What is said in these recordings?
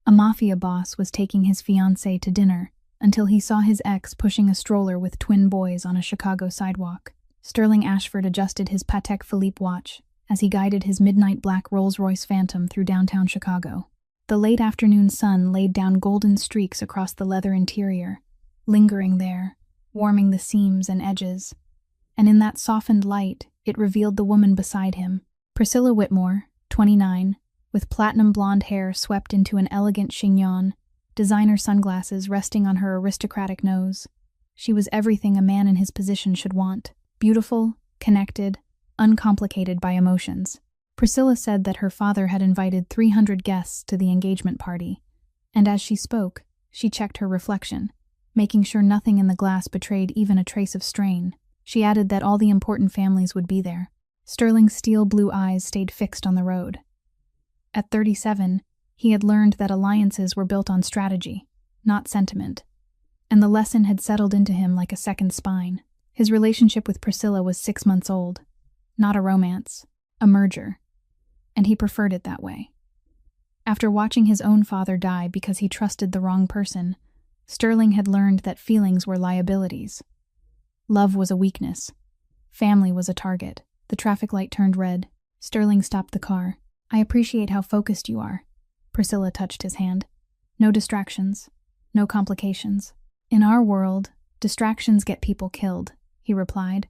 A Mafia boss was taking his fiancée to dinner until he saw his ex pushing a stroller with twin boys on a Chicago sidewalk. Sterling Ashford adjusted his Patek Philippe watch as he guided his midnight black Rolls-Royce Phantom through downtown Chicago. The late afternoon sun laid down golden streaks across the leather interior, lingering there, warming the seams and edges. And in that softened light, it revealed the woman beside him, Priscilla Whitmore, 29, with platinum blonde hair swept into an elegant chignon, designer sunglasses resting on her aristocratic nose. She was everything a man in his position should want: beautiful, connected, uncomplicated by emotions. Priscilla said that her father had invited 300 guests to the engagement party, and as she spoke, she checked her reflection, making sure nothing in the glass betrayed even a trace of strain. She added that all the important families would be there. Sterling's steel blue eyes stayed fixed on the road. At 37, he had learned that alliances were built on strategy, not sentiment, and the lesson had settled into him like a second spine. His relationship with Priscilla was 6 months old, not a romance, a merger, and he preferred it that way. After watching his own father die because he trusted the wrong person, Sterling had learned that feelings were liabilities. Love was a weakness. Family was a target. The traffic light turned red. Sterling stopped the car. "I appreciate how focused you are." Priscilla touched his hand. "No distractions. No complications." "In our world, distractions get people killed," he replied,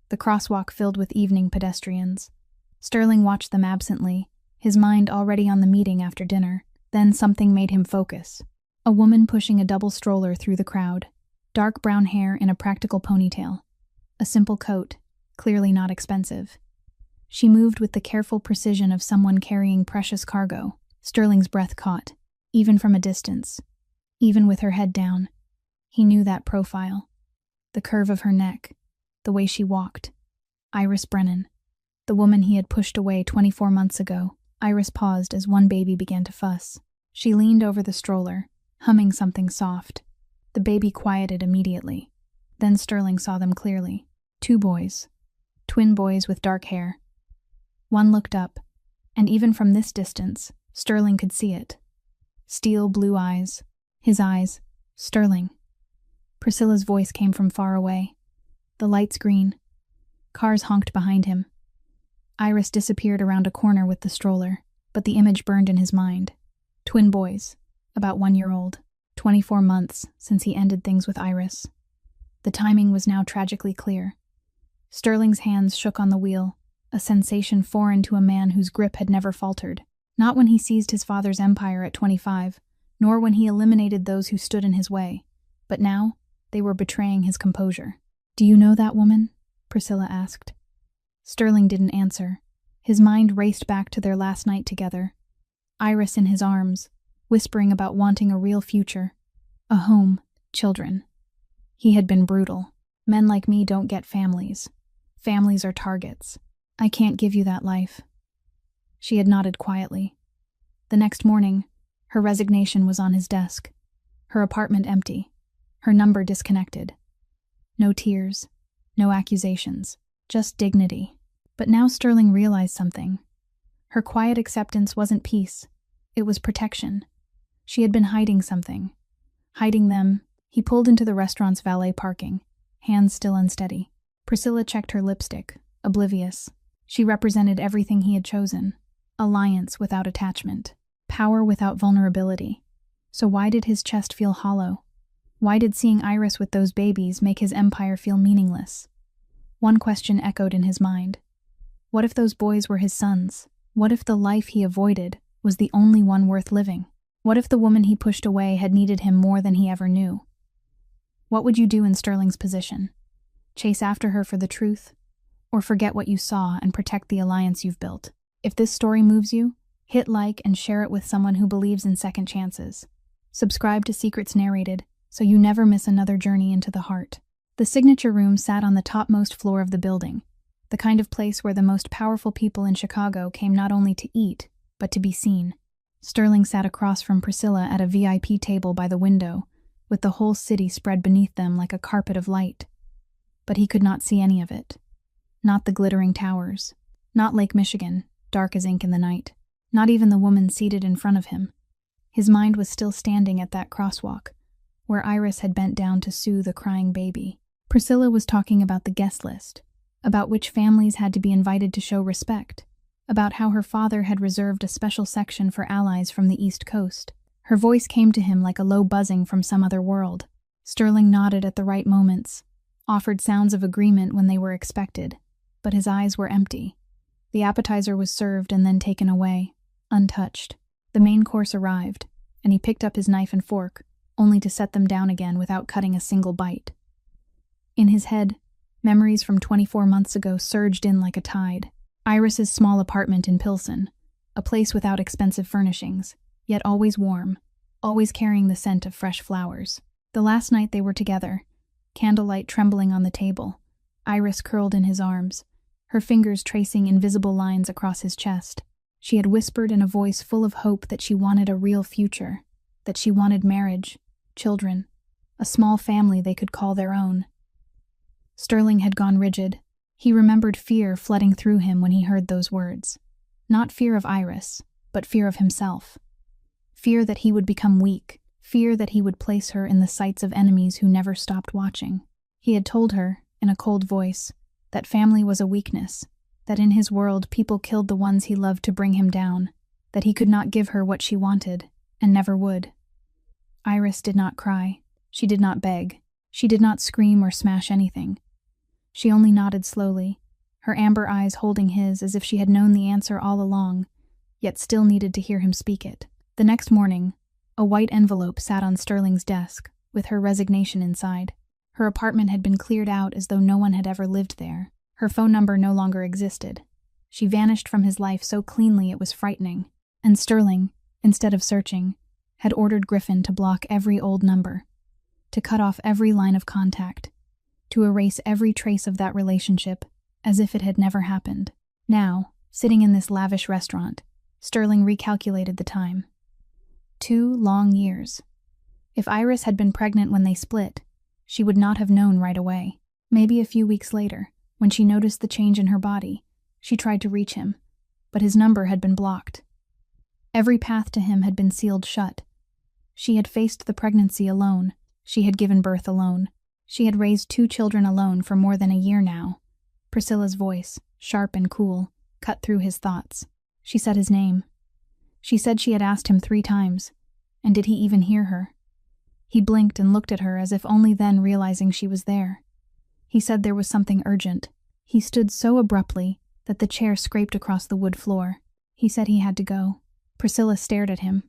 the crosswalk filled with evening pedestrians. Sterling watched them absently, his mind already on the meeting after dinner. Then something made him focus. A woman pushing a double stroller through the crowd, dark brown hair in a practical ponytail, a simple coat, clearly not expensive. She moved with the careful precision of someone carrying precious cargo. Sterling's breath caught, even from a distance, even with her head down. He knew that profile. The curve of her neck, the way she walked. Iris Brennan, the woman he had pushed away 24 months ago. Iris paused as one baby began to fuss. She leaned over the stroller, humming something soft. The baby quieted immediately. Then Sterling saw them clearly. 2 boys. Twin boys with dark hair. One looked up, and even from this distance, Sterling could see it. Steel blue eyes. His eyes. Sterling. Priscilla's voice came from far away. The light's green. Cars honked behind him. Iris disappeared around a corner with the stroller, but the image burned in his mind. Twin boys, about 1 year old. 24 months since he ended things with Iris. The timing was now tragically clear. Sterling's hands shook on the wheel, a sensation foreign to a man whose grip had never faltered. Not when he seized his father's empire at 25, nor when he eliminated those who stood in his way. But now, they were betraying his composure. "Do you know that woman?" Priscilla asked. Sterling didn't answer. His mind raced back to their last night together. Iris in his arms, whispering about wanting a real future, a home, children. He had been brutal. "Men like me don't get families. Families are targets. I can't give you that life." She had nodded quietly. The next morning, her resignation was on his desk. Her apartment empty. Her number disconnected. No tears. No accusations. Just dignity. But now Sterling realized something. Her quiet acceptance wasn't peace. It was protection. She had been hiding something. Hiding them. He pulled into the restaurant's valet parking, hands still unsteady. Priscilla checked her lipstick, oblivious. She represented everything he had chosen. Alliance without attachment. Power without vulnerability. So why did his chest feel hollow? Why did seeing Iris with those babies make his empire feel meaningless? One question echoed in his mind. What if those boys were his sons? What if the life he avoided was the only one worth living? What if the woman he pushed away had needed him more than he ever knew? What would you do in Sterling's position? Chase after her for the truth? Or forget what you saw and protect the alliance you've built? If this story moves you, hit like and share it with someone who believes in second chances. Subscribe to Secrets Narrated so you never miss another journey into the heart. The signature room sat on the topmost floor of the building, the kind of place where the most powerful people in Chicago came not only to eat, but to be seen. Sterling sat across from Priscilla at a VIP table by the window, with the whole city spread beneath them like a carpet of light. But he could not see any of it. Not the glittering towers. Not Lake Michigan, dark as ink in the night. Not even the woman seated in front of him. His mind was still standing at that crosswalk, where Iris had bent down to soothe a crying baby. Priscilla was talking about the guest list, about which families had to be invited to show respect, about how her father had reserved a special section for allies from the East Coast. Her voice came to him like a low buzzing from some other world. Sterling nodded at the right moments, offered sounds of agreement when they were expected, but his eyes were empty. The appetizer was served and then taken away, untouched. The main course arrived, and he picked up his knife and fork, only to set them down again without cutting a single bite. In his head, memories from 24 months ago surged in like a tide. Iris's small apartment in Pilsen, a place without expensive furnishings, yet always warm, always carrying the scent of fresh flowers. The last night they were together, candlelight trembling on the table, Iris curled in his arms, her fingers tracing invisible lines across his chest. She had whispered in a voice full of hope that she wanted a real future, that she wanted marriage, children, a small family they could call their own. Sterling had gone rigid. He remembered fear flooding through him when he heard those words. Not fear of Iris, but fear of himself. Fear that he would become weak, fear that he would place her in the sights of enemies who never stopped watching. He had told her, in a cold voice, that family was a weakness, that in his world people killed the ones he loved to bring him down, that he could not give her what she wanted, and never would. Iris did not cry. She did not beg. She did not scream or smash anything. She only nodded slowly, her amber eyes holding his as if she had known the answer all along, yet still needed to hear him speak it. The next morning, a white envelope sat on Sterling's desk, with her resignation inside. Her apartment had been cleared out as though no one had ever lived there. Her phone number no longer existed. She vanished from his life so cleanly it was frightening. And Sterling, instead of searching, had ordered Griffin to block every old number, to cut off every line of contact, to erase every trace of that relationship, as if it had never happened. Now, sitting in this lavish restaurant, Sterling recalculated the time. 2 long years. If Iris had been pregnant when they split, she would not have known right away. Maybe a few weeks later, when she noticed the change in her body, she tried to reach him, but his number had been blocked. Every path to him had been sealed shut. She had faced the pregnancy alone. She had given birth alone. She had raised 2 children alone for more than a year now. Priscilla's voice, sharp and cool, cut through his thoughts. She said his name. She said she had asked him 3 times, and did he even hear her? He blinked and looked at her as if only then realizing she was there. He said there was something urgent. He stood so abruptly that the chair scraped across the wood floor. He said he had to go. Priscilla stared at him.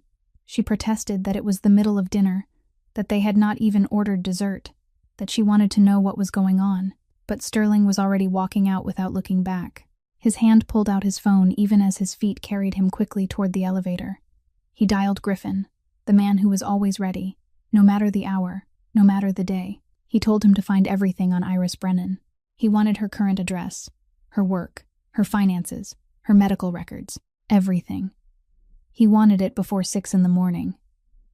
She protested that it was the middle of dinner, that they had not even ordered dessert, that she wanted to know what was going on. But Sterling was already walking out without looking back. His hand pulled out his phone even as his feet carried him quickly toward the elevator. He dialed Griffin, the man who was always ready, no matter the hour, no matter the day. He told him to find everything on Iris Brennan. He wanted her current address, her work, her finances, her medical records, everything. He wanted it before 6 in the morning.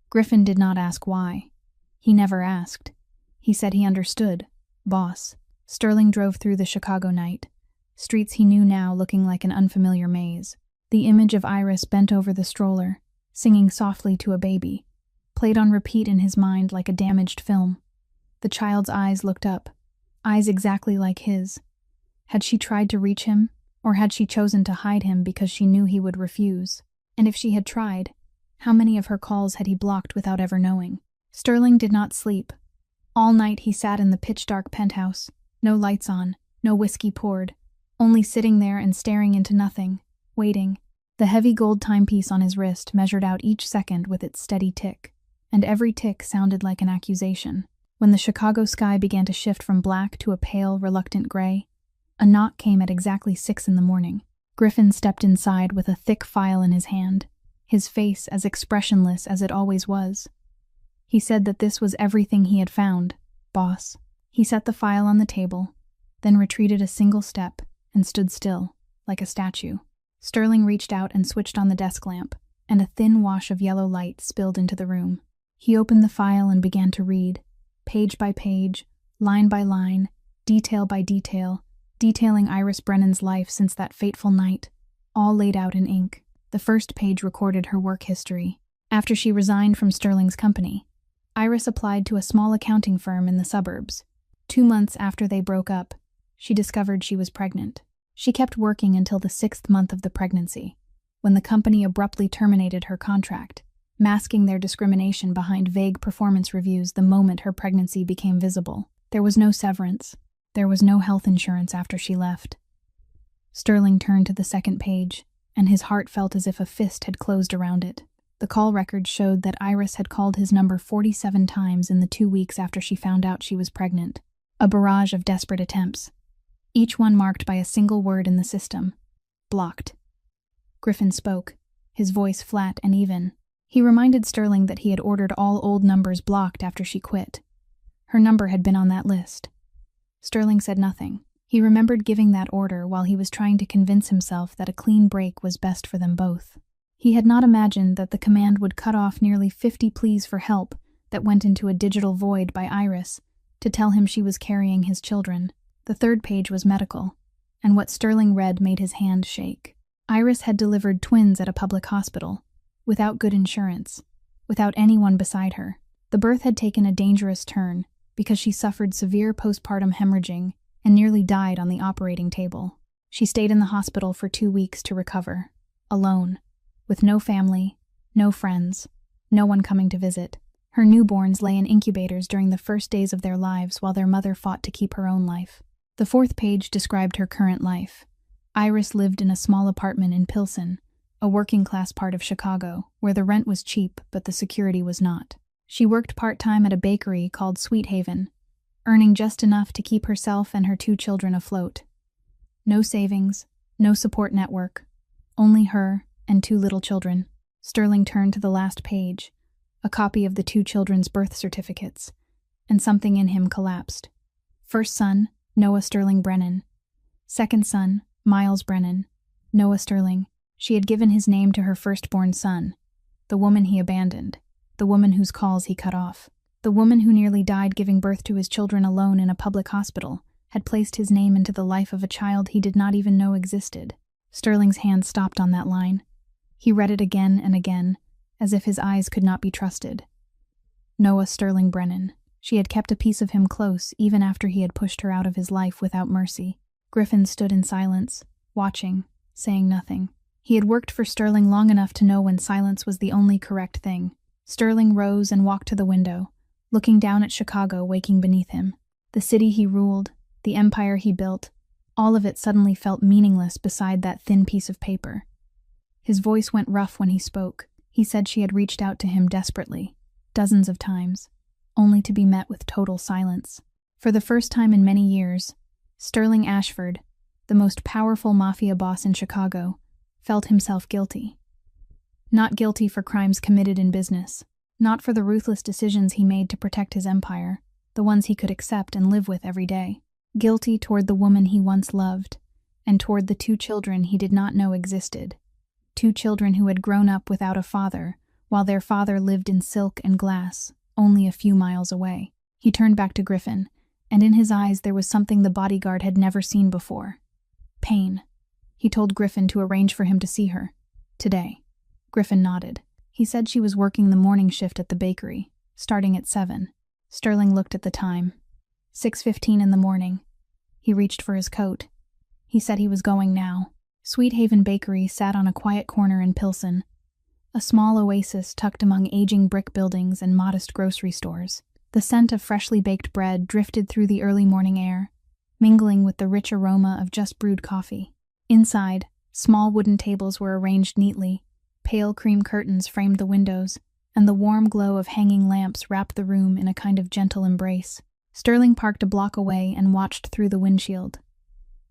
Griffin did not ask why. He never asked. He said he understood. Boss. Sterling drove through the Chicago night, streets he knew now looking like an unfamiliar maze. The image of Iris bent over the stroller, singing softly to a baby, played on repeat in his mind like a damaged film. The child's eyes looked up, eyes exactly like his. Had she tried to reach him, or had she chosen to hide him because she knew he would refuse? And if she had tried, how many of her calls had he blocked without ever knowing? Sterling did not sleep. All night he sat in the pitch-dark penthouse, no lights on, no whiskey poured, only sitting there and staring into nothing, waiting. The heavy gold timepiece on his wrist measured out each second with its steady tick, and every tick sounded like an accusation. When the Chicago sky began to shift from black to a pale, reluctant gray, a knock came at exactly 6 in the morning. Griffin stepped inside with a thick file in his hand, his face as expressionless as it always was. He said that this was everything he had found, boss. He set the file on the table, then retreated a single step and stood still, like a statue. Sterling reached out and switched on the desk lamp, and a thin wash of yellow light spilled into the room. He opened the file and began to read, page by page, line by line, detail by detail, detailing Iris Brennan's life since that fateful night, all laid out in ink. The first page recorded her work history. After she resigned from Sterling's company, Iris applied to a small accounting firm in the suburbs. 2 months after they broke up, she discovered she was pregnant. She kept working until the 6th month of the pregnancy, when the company abruptly terminated her contract, masking their discrimination behind vague performance reviews the moment her pregnancy became visible. There was no severance. There was no health insurance after she left. Sterling turned to the second page, and his heart felt as if a fist had closed around it. The call record showed that Iris had called his number 47 times in the 2 weeks after she found out she was pregnant. A barrage of desperate attempts, each one marked by a single word in the system: blocked. Griffin spoke, his voice flat and even. He reminded Sterling that he had ordered all old numbers blocked after she quit. Her number had been on that list. Sterling said nothing. He remembered giving that order while he was trying to convince himself that a clean break was best for them both. He had not imagined that the command would cut off nearly 50 pleas for help that went into a digital void by Iris to tell him she was carrying his children. The third page was medical, and what Sterling read made his hand shake. Iris had delivered twins at a public hospital, without good insurance, without anyone beside her. The birth had taken a dangerous turn because she suffered severe postpartum hemorrhaging and nearly died on the operating table. She stayed in the hospital for 2 weeks to recover, alone, with no family, no friends, no one coming to visit. Her newborns lay in incubators during the first days of their lives while their mother fought to keep her own life. The fourth page described her current life. Iris lived in a small apartment in Pilsen, a working-class part of Chicago, where the rent was cheap but the security was not. She worked part-time at a bakery called Sweet Haven, earning just enough to keep herself and her 2 children afloat. No savings, no support network, only her and 2 little children. Sterling turned to the last page, a copy of the 2 children's birth certificates, and something in him collapsed. First son, Noah Sterling Brennan. Second son, Miles Brennan. Noah Sterling. She had given his name to her firstborn son, the woman he abandoned, the woman whose calls he cut off. The woman who nearly died giving birth to his children alone in a public hospital had placed his name into the life of a child he did not even know existed. Sterling's hand stopped on that line. He read it again and again, as if his eyes could not be trusted. Noah Sterling Brennan. She had kept a piece of him close even after he had pushed her out of his life without mercy. Griffin stood in silence, watching, saying nothing. He had worked for Sterling long enough to know when silence was the only correct thing. Sterling rose and walked to the window, looking down at Chicago waking beneath him. The city he ruled, the empire he built, all of it suddenly felt meaningless beside that thin piece of paper. His voice went rough when he spoke. He said she had reached out to him desperately, dozens of times, only to be met with total silence. For the first time in many years, Sterling Ashford, the most powerful mafia boss in Chicago, felt himself guilty. Not guilty for crimes committed in business, not for the ruthless decisions he made to protect his empire, the ones he could accept and live with every day. Guilty toward the woman he once loved, and toward the 2 children he did not know existed. 2 children who had grown up without a father, while their father lived in silk and glass, only a few miles away. He turned back to Griffin, and in his eyes there was something the bodyguard had never seen before. Pain. He told Griffin to arrange for him to see her. Today. Griffin nodded. He said she was working the morning shift at the bakery, starting at 7. Sterling looked at the time. 6:15 in the morning. He reached for his coat. He said he was going now. Sweet Haven Bakery sat on a quiet corner in Pilsen, a small oasis tucked among aging brick buildings and modest grocery stores. The scent of freshly baked bread drifted through the early morning air, mingling with the rich aroma of just brewed coffee. Inside, small wooden tables were arranged neatly, pale cream curtains framed the windows, and the warm glow of hanging lamps wrapped the room in a kind of gentle embrace. Sterling parked a block away and watched through the windshield.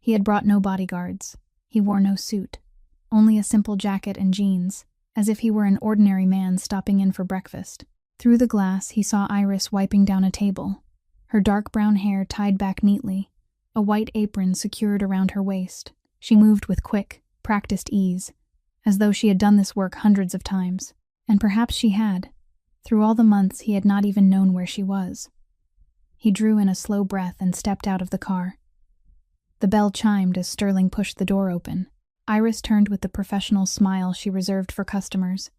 He had brought no bodyguards. He wore no suit, only a simple jacket and jeans, as if he were an ordinary man stopping in for breakfast. Through the glass, he saw Iris wiping down a table, her dark brown hair tied back neatly, a white apron secured around her waist. She moved with quick, practiced ease, as though she had done this work hundreds of times. And perhaps she had. Through all the months, he had not even known where she was. He drew in a slow breath and stepped out of the car. The bell chimed as Sterling pushed the door open. Iris turned with the professional smile she reserved for customers,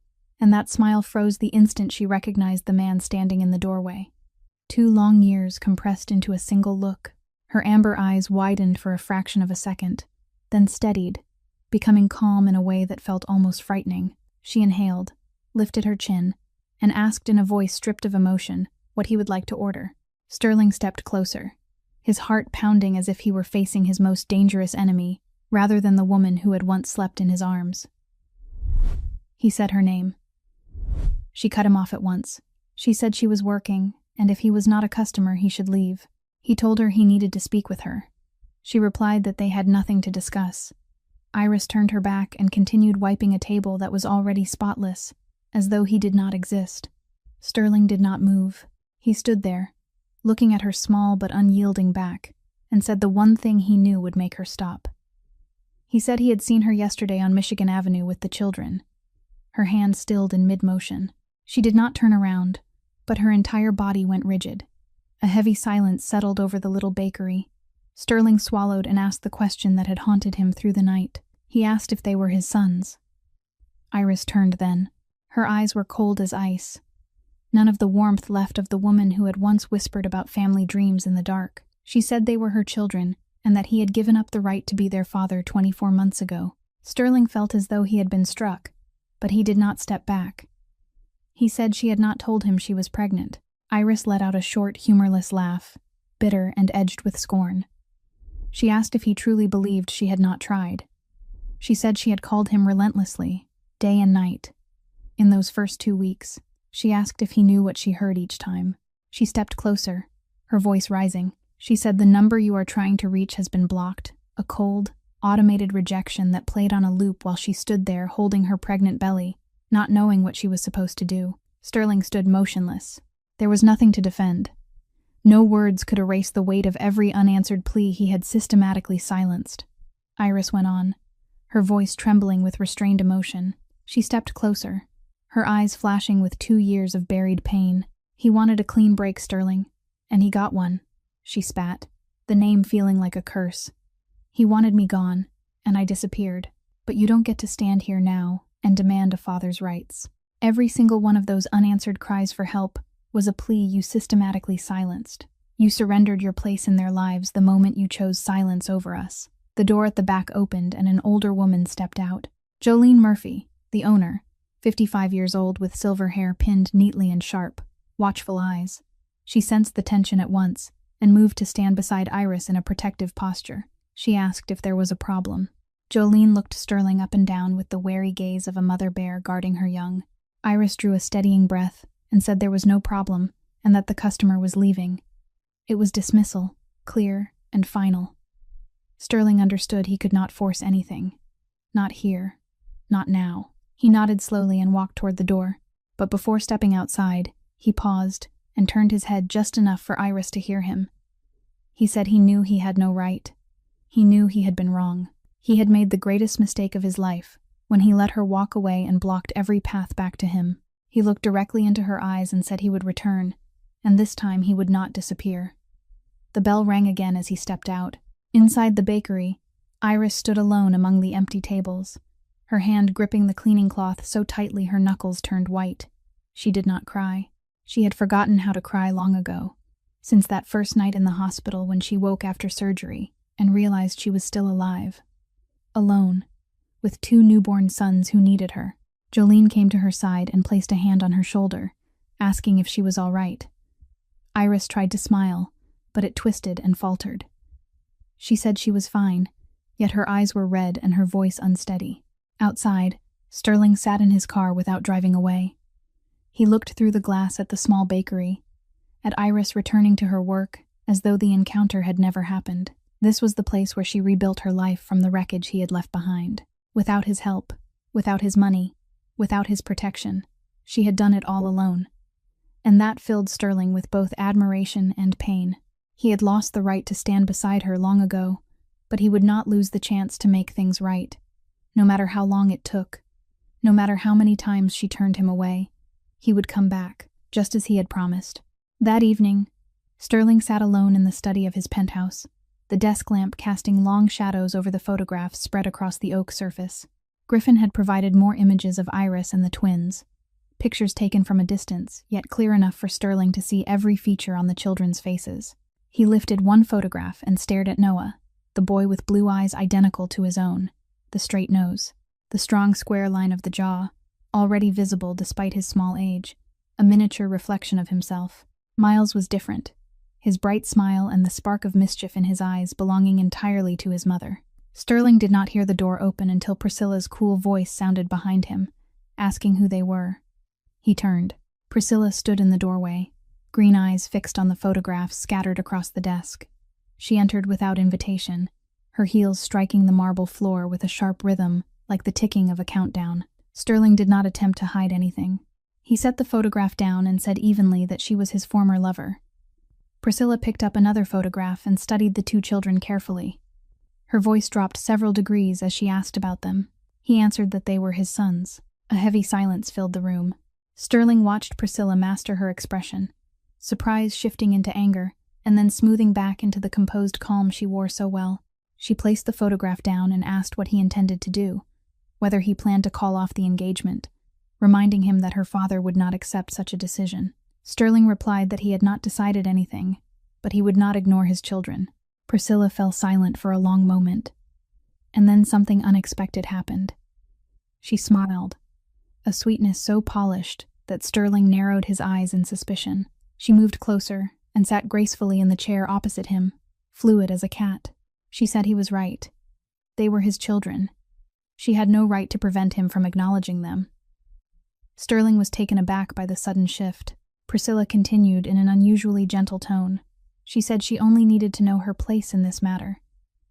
and that smile froze the instant she recognized the man standing in the doorway. 2 long years compressed into a single look. Her amber eyes widened for a fraction of a second, then steadied, becoming calm in a way that felt almost frightening. She inhaled, lifted her chin, and asked in a voice stripped of emotion what he would like to order. Sterling stepped closer, his heart pounding as if he were facing his most dangerous enemy, rather than the woman who had once slept in his arms. He said her name. She cut him off at once. She said she was working, and if he was not a customer, he should leave. He told her he needed to speak with her. She replied that they had nothing to discuss. Iris turned her back and continued wiping a table that was already spotless, as though he did not exist. Sterling did not move. He stood there, looking at her small but unyielding back, and said the one thing he knew would make her stop. He said he had seen her yesterday on Michigan Avenue with the children. Her hand stilled in mid-motion. She did not turn around, but her entire body went rigid. A heavy silence settled over the little bakery. Sterling swallowed and asked the question that had haunted him through the night. He asked if they were his sons. Iris turned then. Her eyes were cold as ice. None of the warmth left of the woman who had once whispered about family dreams in the dark. She said they were her children, and that he had given up the right to be their father 24 months ago. Sterling felt as though he had been struck, but he did not step back. He said she had not told him she was pregnant. Iris let out a short, humorless laugh, bitter and edged with scorn. She asked if he truly believed she had not tried. She said she had called him relentlessly, day and night. In those first 2 weeks, she asked if he knew what she heard each time. She stepped closer, her voice rising. She said the number you are trying to reach has been blocked, a cold, automated rejection that played on a loop while she stood there holding her pregnant belly, not knowing what she was supposed to do. Sterling stood motionless. There was nothing to defend. No words could erase the weight of every unanswered plea he had systematically silenced. Iris went on, her voice trembling with restrained emotion. She stepped closer, her eyes flashing with 2 years of buried pain. He wanted a clean break, Sterling, and he got one. She spat, the name feeling like a curse. He wanted me gone, and I disappeared. But you don't get to stand here now and demand a father's rights. Every single one of those unanswered cries for help was a plea you systematically silenced. You surrendered your place in their lives the moment you chose silence over us. The door at the back opened and an older woman stepped out. Jolene Murphy, the owner, 55 years old with silver hair pinned neatly and sharp, watchful eyes. She sensed the tension at once and moved to stand beside Iris in a protective posture. She asked if there was a problem. Jolene looked Sterling up and down with the wary gaze of a mother bear guarding her young. Iris drew a steadying breath and said there was no problem and that the customer was leaving. It was dismissal, clear and final. Sterling understood he could not force anything. Not here. Not now. He nodded slowly and walked toward the door, but before stepping outside, he paused and turned his head just enough for Iris to hear him. He said he knew he had no right. He knew he had been wrong. He had made the greatest mistake of his life when he let her walk away and blocked every path back to him. He looked directly into her eyes and said he would return, and this time he would not disappear. The bell rang again as he stepped out. Inside the bakery, Iris stood alone among the empty tables, her hand gripping the cleaning cloth so tightly her knuckles turned white. She did not cry. She had forgotten how to cry long ago, since that first night in the hospital when she woke after surgery and realized she was still alive. Alone, with 2 newborn sons who needed her. Jolene came to her side and placed a hand on her shoulder, asking if she was all right. Iris tried to smile, but it twisted and faltered. She said she was fine, yet her eyes were red and her voice unsteady. Outside, Sterling sat in his car without driving away. He looked through the glass at the small bakery, at Iris returning to her work as though the encounter had never happened. This was the place where she rebuilt her life from the wreckage he had left behind. Without his help, without his money, without his protection, she had done it all alone. And that filled Sterling with both admiration and pain. He had lost the right to stand beside her long ago, but he would not lose the chance to make things right, no matter how long it took, no matter how many times she turned him away. He would come back, just as he had promised. That evening, Sterling sat alone in the study of his penthouse, the desk lamp casting long shadows over the photographs spread across the oak surface. Griffin had provided more images of Iris and the twins, pictures taken from a distance, yet clear enough for Sterling to see every feature on the children's faces. He lifted one photograph and stared at Noah, the boy with blue eyes identical to his own, the straight nose, the strong square line of the jaw, already visible despite his small age, a miniature reflection of himself. Miles was different, his bright smile and the spark of mischief in his eyes belonging entirely to his mother. Sterling did not hear the door open until Priscilla's cool voice sounded behind him, asking who they were. He turned. Priscilla stood in the doorway, green eyes fixed on the photographs scattered across the desk. She entered without invitation, her heels striking the marble floor with a sharp rhythm, like the ticking of a countdown. Sterling did not attempt to hide anything. He set the photograph down and said evenly that she was his former lover. Priscilla picked up another photograph and studied the two children carefully. Her voice dropped several degrees as she asked about them. He answered that they were his sons. A heavy silence filled the room. Sterling watched Priscilla master her expression, surprise shifting into anger, and then smoothing back into the composed calm she wore so well. She placed the photograph down and asked what he intended to do, whether he planned to call off the engagement, reminding him that her father would not accept such a decision. Sterling replied that he had not decided anything, but he would not ignore his children. Priscilla fell silent for a long moment, and then something unexpected happened. She smiled, a sweetness so polished that Sterling narrowed his eyes in suspicion. She moved closer and sat gracefully in the chair opposite him, fluid as a cat. She said he was right. They were his children. She had no right to prevent him from acknowledging them. Sterling was taken aback by the sudden shift. Priscilla continued in an unusually gentle tone. She said she only needed to know her place in this matter.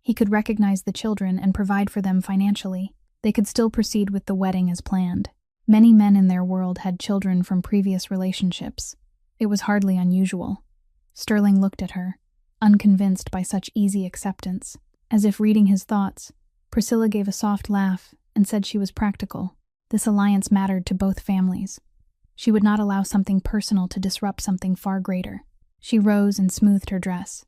He could recognize the children and provide for them financially. They could still proceed with the wedding as planned. Many men in their world had children from previous relationships. It was hardly unusual. Sterling looked at her, unconvinced by such easy acceptance. As if reading his thoughts, Priscilla gave a soft laugh and said she was practical. This alliance mattered to both families. She would not allow something personal to disrupt something far greater. She rose and smoothed her dress.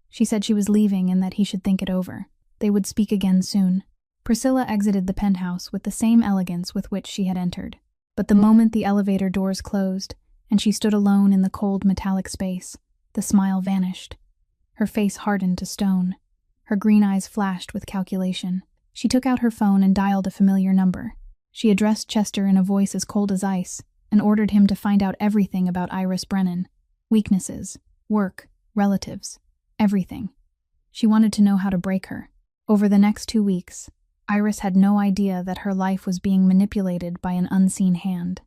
She said she was leaving and that he should think it over. They would speak again soon. Priscilla exited the penthouse with the same elegance with which she had entered. But the moment the elevator doors closed, and she stood alone in the cold metallic space, the smile vanished. Her face hardened to stone. Her green eyes flashed with calculation. She took out her phone and dialed a familiar number. She addressed Chester in a voice as cold as ice, and ordered him to find out everything about Iris Brennan. Weaknesses, work, relatives, everything. She wanted to know how to break her. Over the next 2 weeks, Iris had no idea that her life was being manipulated by an unseen hand.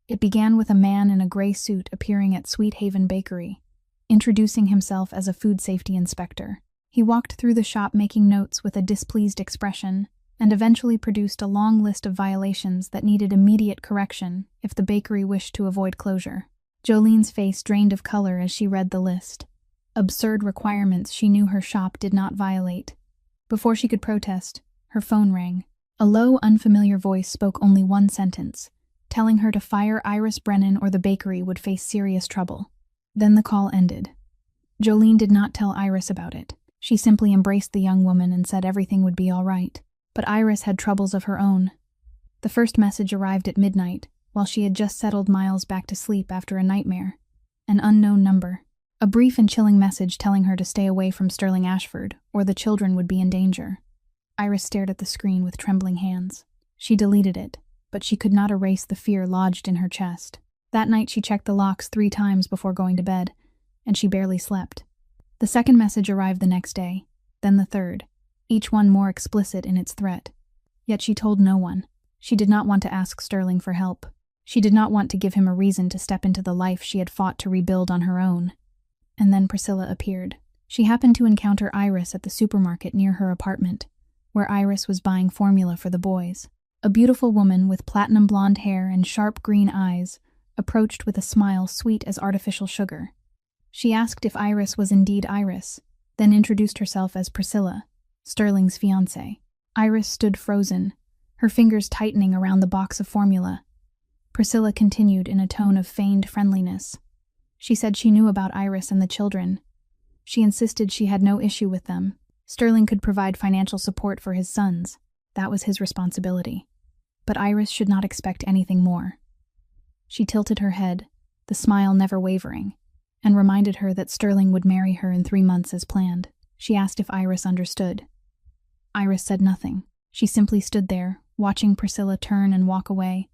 It began with a man in a gray suit appearing at Sweet Haven Bakery, introducing himself as a food safety inspector. He walked through the shop making notes with a displeased expression, and eventually produced a long list of violations that needed immediate correction if the bakery wished to avoid closure. Jolene's face drained of color as she read the list. Absurd requirements she knew her shop did not violate. Before she could protest, her phone rang. A low, unfamiliar voice spoke only one sentence, telling her to fire Iris Brennan or the bakery would face serious trouble. Then the call ended. Jolene did not tell Iris about it. She simply embraced the young woman and said everything would be all right. But Iris had troubles of her own. The first message arrived at midnight, while she had just settled Miles back to sleep after a nightmare. An unknown number. A brief and chilling message telling her to stay away from Sterling Ashford, or the children would be in danger. Iris stared at the screen with trembling hands. She deleted it, but she could not erase the fear lodged in her chest. That night she checked the locks 3 times before going to bed, and she barely slept. The second message arrived the next day, then the third, each one more explicit in its threat. Yet she told no one. She did not want to ask Sterling for help. She did not want to give him a reason to step into the life she had fought to rebuild on her own. And then Priscilla appeared. She happened to encounter Iris at the supermarket near her apartment, where Iris was buying formula for the boys. A beautiful woman with platinum blonde hair and sharp green eyes approached with a smile sweet as artificial sugar. She asked if Iris was indeed Iris, then introduced herself as Priscilla, Sterling's fiancée. Iris stood frozen, her fingers tightening around the box of formula. Priscilla continued in a tone of feigned friendliness. She said she knew about Iris and the children. She insisted she had no issue with them. Sterling could provide financial support for his sons. That was his responsibility. But Iris should not expect anything more. She tilted her head, the smile never wavering, and reminded her that Sterling would marry her in 3 months as planned. She asked if Iris understood. Iris said nothing. She simply stood there, watching Priscilla turn and walk away,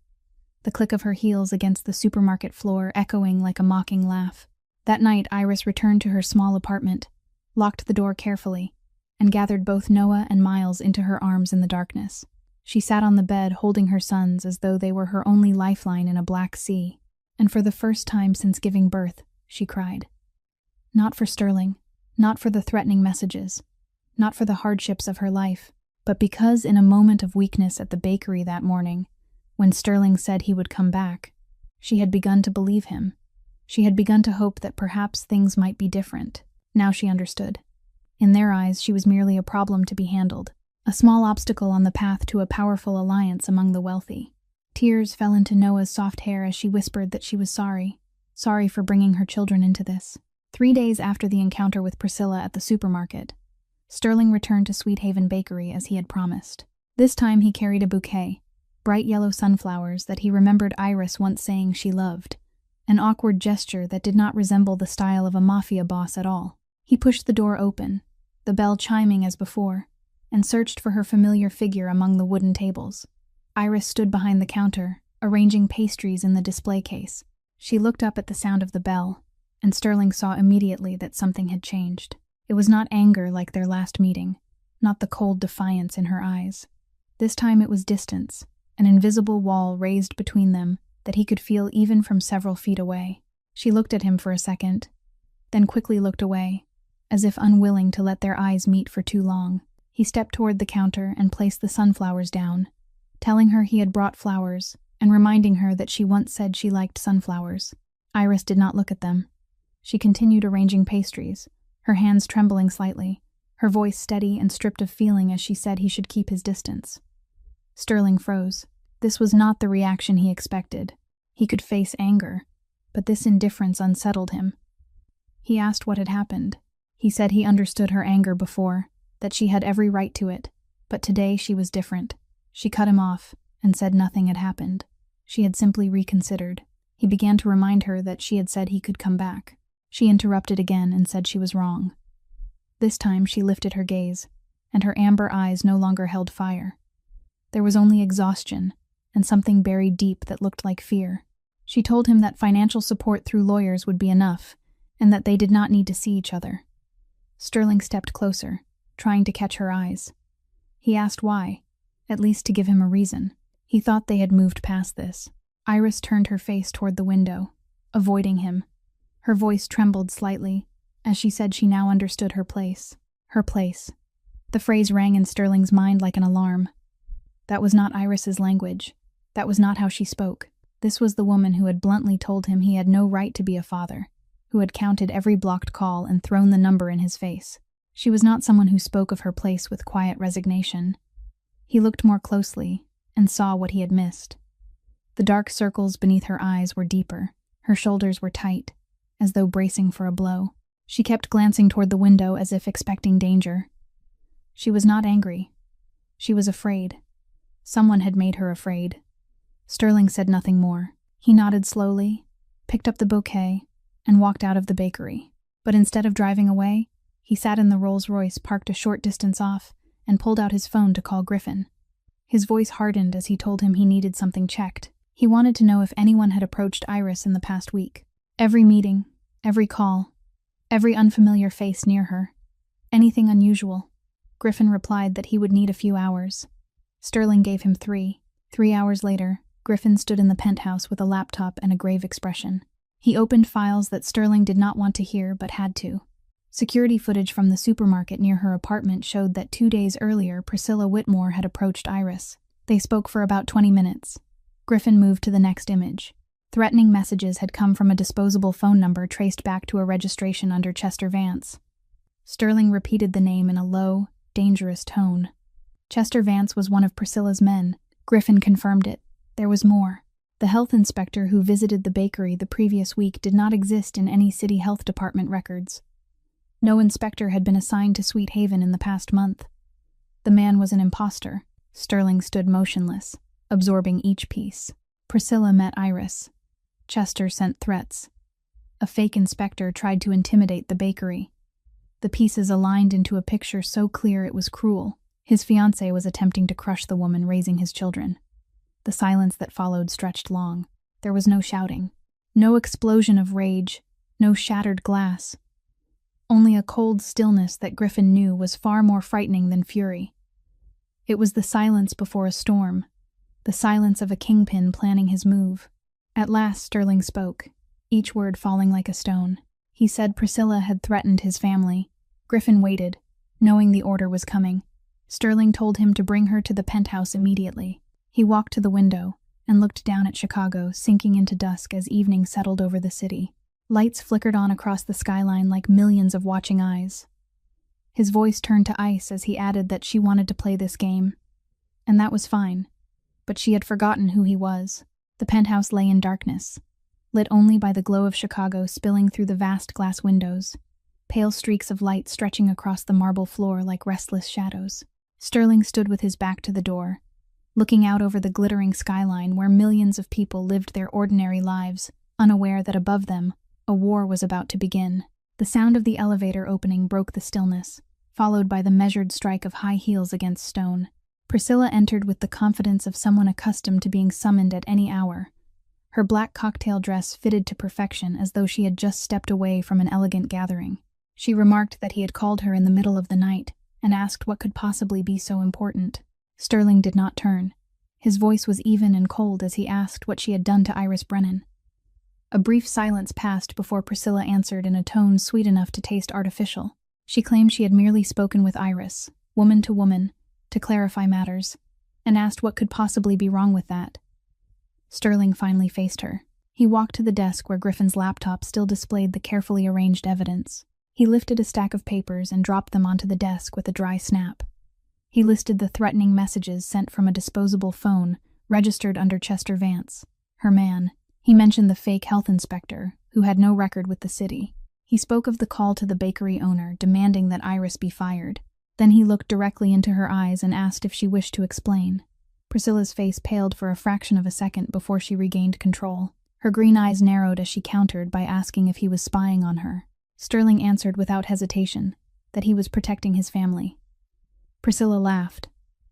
the click of her heels against the supermarket floor echoing like a mocking laugh. That night, Iris returned to her small apartment, locked the door carefully, and gathered both Noah and Miles into her arms in the darkness. She sat on the bed holding her sons as though they were her only lifeline in a black sea. And for the first time since giving birth, she cried. Not for Sterling, not for the threatening messages, not for the hardships of her life, but because in a moment of weakness at the bakery that morning, when Sterling said he would come back, she had begun to believe him. She had begun to hope that perhaps things might be different. Now she understood. In their eyes, she was merely a problem to be handled, a small obstacle on the path to a powerful alliance among the wealthy. Tears fell into Noah's soft hair as she whispered that she was sorry for bringing her children into this. 3 days after the encounter with Priscilla at the supermarket, Sterling returned to Sweet Haven Bakery as he had promised. This time he carried a bouquet, bright yellow sunflowers that he remembered Iris once saying she loved, an awkward gesture that did not resemble the style of a Mafia boss at all. He pushed the door open, the bell chiming as before, and searched for her familiar figure among the wooden tables. Iris stood behind the counter, arranging pastries in the display case. She looked up at the sound of the bell, and Sterling saw immediately that something had changed. It was not anger like their last meeting, not the cold defiance in her eyes. This time it was distance, an invisible wall raised between them that he could feel even from several feet away. She looked at him for a second, then quickly looked away, as if unwilling to let their eyes meet for too long. He stepped toward the counter and placed the sunflowers down, telling her he had brought flowers and reminding her that she once said she liked sunflowers. Iris did not look at them. She continued arranging pastries, her hands trembling slightly, her voice steady and stripped of feeling as she said he should keep his distance. Sterling froze. This was not the reaction he expected. He could face anger, but this indifference unsettled him. He asked what had happened. He said he understood her anger before, that she had every right to it, but today she was different. She cut him off and said nothing had happened. She had simply reconsidered. He began to remind her that she had said he could come back. She interrupted again and said she was wrong. This time she lifted her gaze, and her amber eyes no longer held fire. There was only exhaustion, and something buried deep that looked like fear. She told him that financial support through lawyers would be enough, and that they did not need to see each other. Sterling stepped closer, trying to catch her eyes. He asked why, at least to give him a reason. He thought they had moved past this. Iris turned her face toward the window, avoiding him. Her voice trembled slightly, as she said she now understood her place. Her place. The phrase rang in Sterling's mind like an alarm. That was not Iris's language. That was not how she spoke. This was the woman who had bluntly told him he had no right to be a father, who had counted every blocked call and thrown the number in his face. She was not someone who spoke of her place with quiet resignation. He looked more closely and saw what he had missed. The dark circles beneath her eyes were deeper. Her shoulders were tight, as though bracing for a blow. She kept glancing toward the window as if expecting danger. She was not angry. She was afraid. Someone had made her afraid. Sterling said nothing more. He nodded slowly, picked up the bouquet, and walked out of the bakery. But instead of driving away, he sat in the Rolls-Royce parked a short distance off and pulled out his phone to call Griffin. His voice hardened as he told him he needed something checked. He wanted to know if anyone had approached Iris in the past week. Every meeting, every call, every unfamiliar face near her. Anything unusual. Griffin replied that he would need a few hours. Sterling gave him 3. 3 hours later, Griffin stood in the penthouse with a laptop and a grave expression. He opened files that Sterling did not want to hear but had to. Security footage from the supermarket near her apartment showed that 2 days earlier Priscilla Whitmore had approached Iris. They spoke for about 20 minutes. Griffin moved to the next image. Threatening messages had come from a disposable phone number traced back to a registration under Chester Vance. Sterling repeated the name in a low, dangerous tone. Chester Vance was one of Priscilla's men. Griffin confirmed it. There was more. The health inspector who visited the bakery the previous week did not exist in any city health department records. No inspector had been assigned to Sweet Haven in the past month. The man was an imposter. Sterling stood motionless, absorbing each piece. Priscilla met Iris. Chester sent threats. A fake inspector tried to intimidate the bakery. The pieces aligned into a picture so clear it was cruel. His fiancée was attempting to crush the woman raising his children. The silence that followed stretched long. There was no shouting, no explosion of rage, no shattered glass. Only a cold stillness that Griffin knew was far more frightening than fury. It was the silence before a storm, the silence of a kingpin planning his move. At last Sterling spoke, each word falling like a stone. He said Priscilla had threatened his family. Griffin waited, knowing the order was coming. Sterling told him to bring her to the penthouse immediately. He walked to the window and looked down at Chicago, sinking into dusk as evening settled over the city. Lights flickered on across the skyline like millions of watching eyes. His voice turned to ice as he added that she wanted to play this game. And that was fine. But she had forgotten who he was. The penthouse lay in darkness, lit only by the glow of Chicago spilling through the vast glass windows, pale streaks of light stretching across the marble floor like restless shadows. Sterling stood with his back to the door, looking out over the glittering skyline where millions of people lived their ordinary lives, unaware that above them, a war was about to begin. The sound of the elevator opening broke the stillness, followed by the measured strike of high heels against stone. Priscilla entered with the confidence of someone accustomed to being summoned at any hour. Her black cocktail dress fitted to perfection as though she had just stepped away from an elegant gathering. She remarked that he had called her in the middle of the night and asked what could possibly be so important. Sterling did not turn. His voice was even and cold as he asked what she had done to Iris Brennan. A brief silence passed before Priscilla answered in a tone sweet enough to taste artificial. She claimed she had merely spoken with Iris, woman to woman, to clarify matters, and asked what could possibly be wrong with that. Sterling finally faced her. He walked to the desk where Griffin's laptop still displayed the carefully arranged evidence. He lifted a stack of papers and dropped them onto the desk with a dry snap. He listed the threatening messages sent from a disposable phone registered under Chester Vance, her man. He mentioned the fake health inspector, who had no record with the city. He spoke of the call to the bakery owner demanding that Iris be fired. Then he looked directly into her eyes and asked if she wished to explain. Priscilla's face paled for a fraction of a second before she regained control. Her green eyes narrowed as she countered by asking if he was spying on her. Sterling answered without hesitation that he was protecting his family. Priscilla laughed,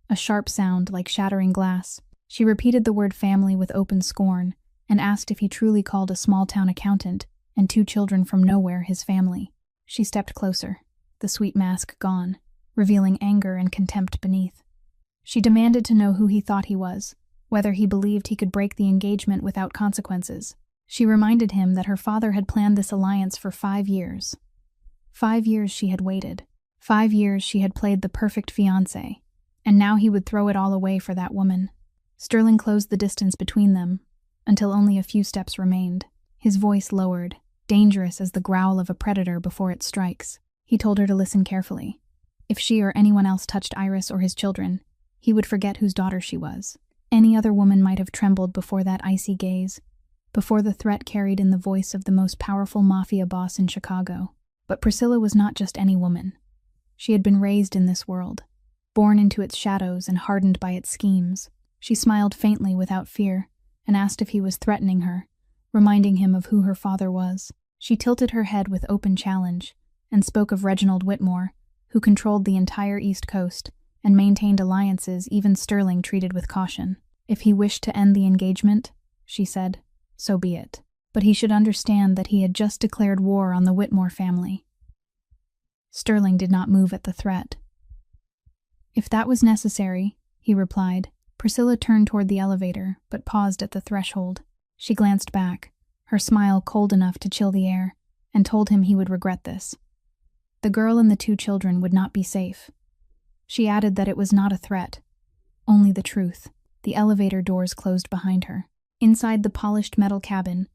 a sharp sound like shattering glass. She repeated the word family with open scorn and asked if he truly called a small-town accountant and 2 children from nowhere his family. She stepped closer, the sweet mask gone, revealing anger and contempt beneath. She demanded to know who he thought he was, whether he believed he could break the engagement without consequences. She reminded him that her father had planned this alliance for 5 years. 5 years she had waited. 5 years she had played the perfect fiancé, and now he would throw it all away for that woman. Sterling closed the distance between them, until only a few steps remained. His voice lowered, dangerous as the growl of a predator before it strikes. He told her to listen carefully. If she or anyone else touched Iris or his children, he would forget whose daughter she was. Any other woman might have trembled before that icy gaze, before the threat carried in the voice of the most powerful Mafia boss in Chicago. But Priscilla was not just any woman. She had been raised in this world, born into its shadows and hardened by its schemes. She smiled faintly without fear and asked if he was threatening her, reminding him of who her father was. She tilted her head with open challenge and spoke of Reginald Whitmore, who controlled the entire East Coast and maintained alliances even Sterling treated with caution. If he wished to end the engagement, she said, so be it. But he should understand that he had just declared war on the Whitmore family. Sterling did not move at the threat. If that was necessary, he replied. Priscilla turned toward the elevator, but paused at the threshold. She glanced back, her smile cold enough to chill the air, and told him he would regret this. The girl and the 2 children would not be safe. She added that it was not a threat, only the truth. The elevator doors closed behind her. Inside the polished metal cabin,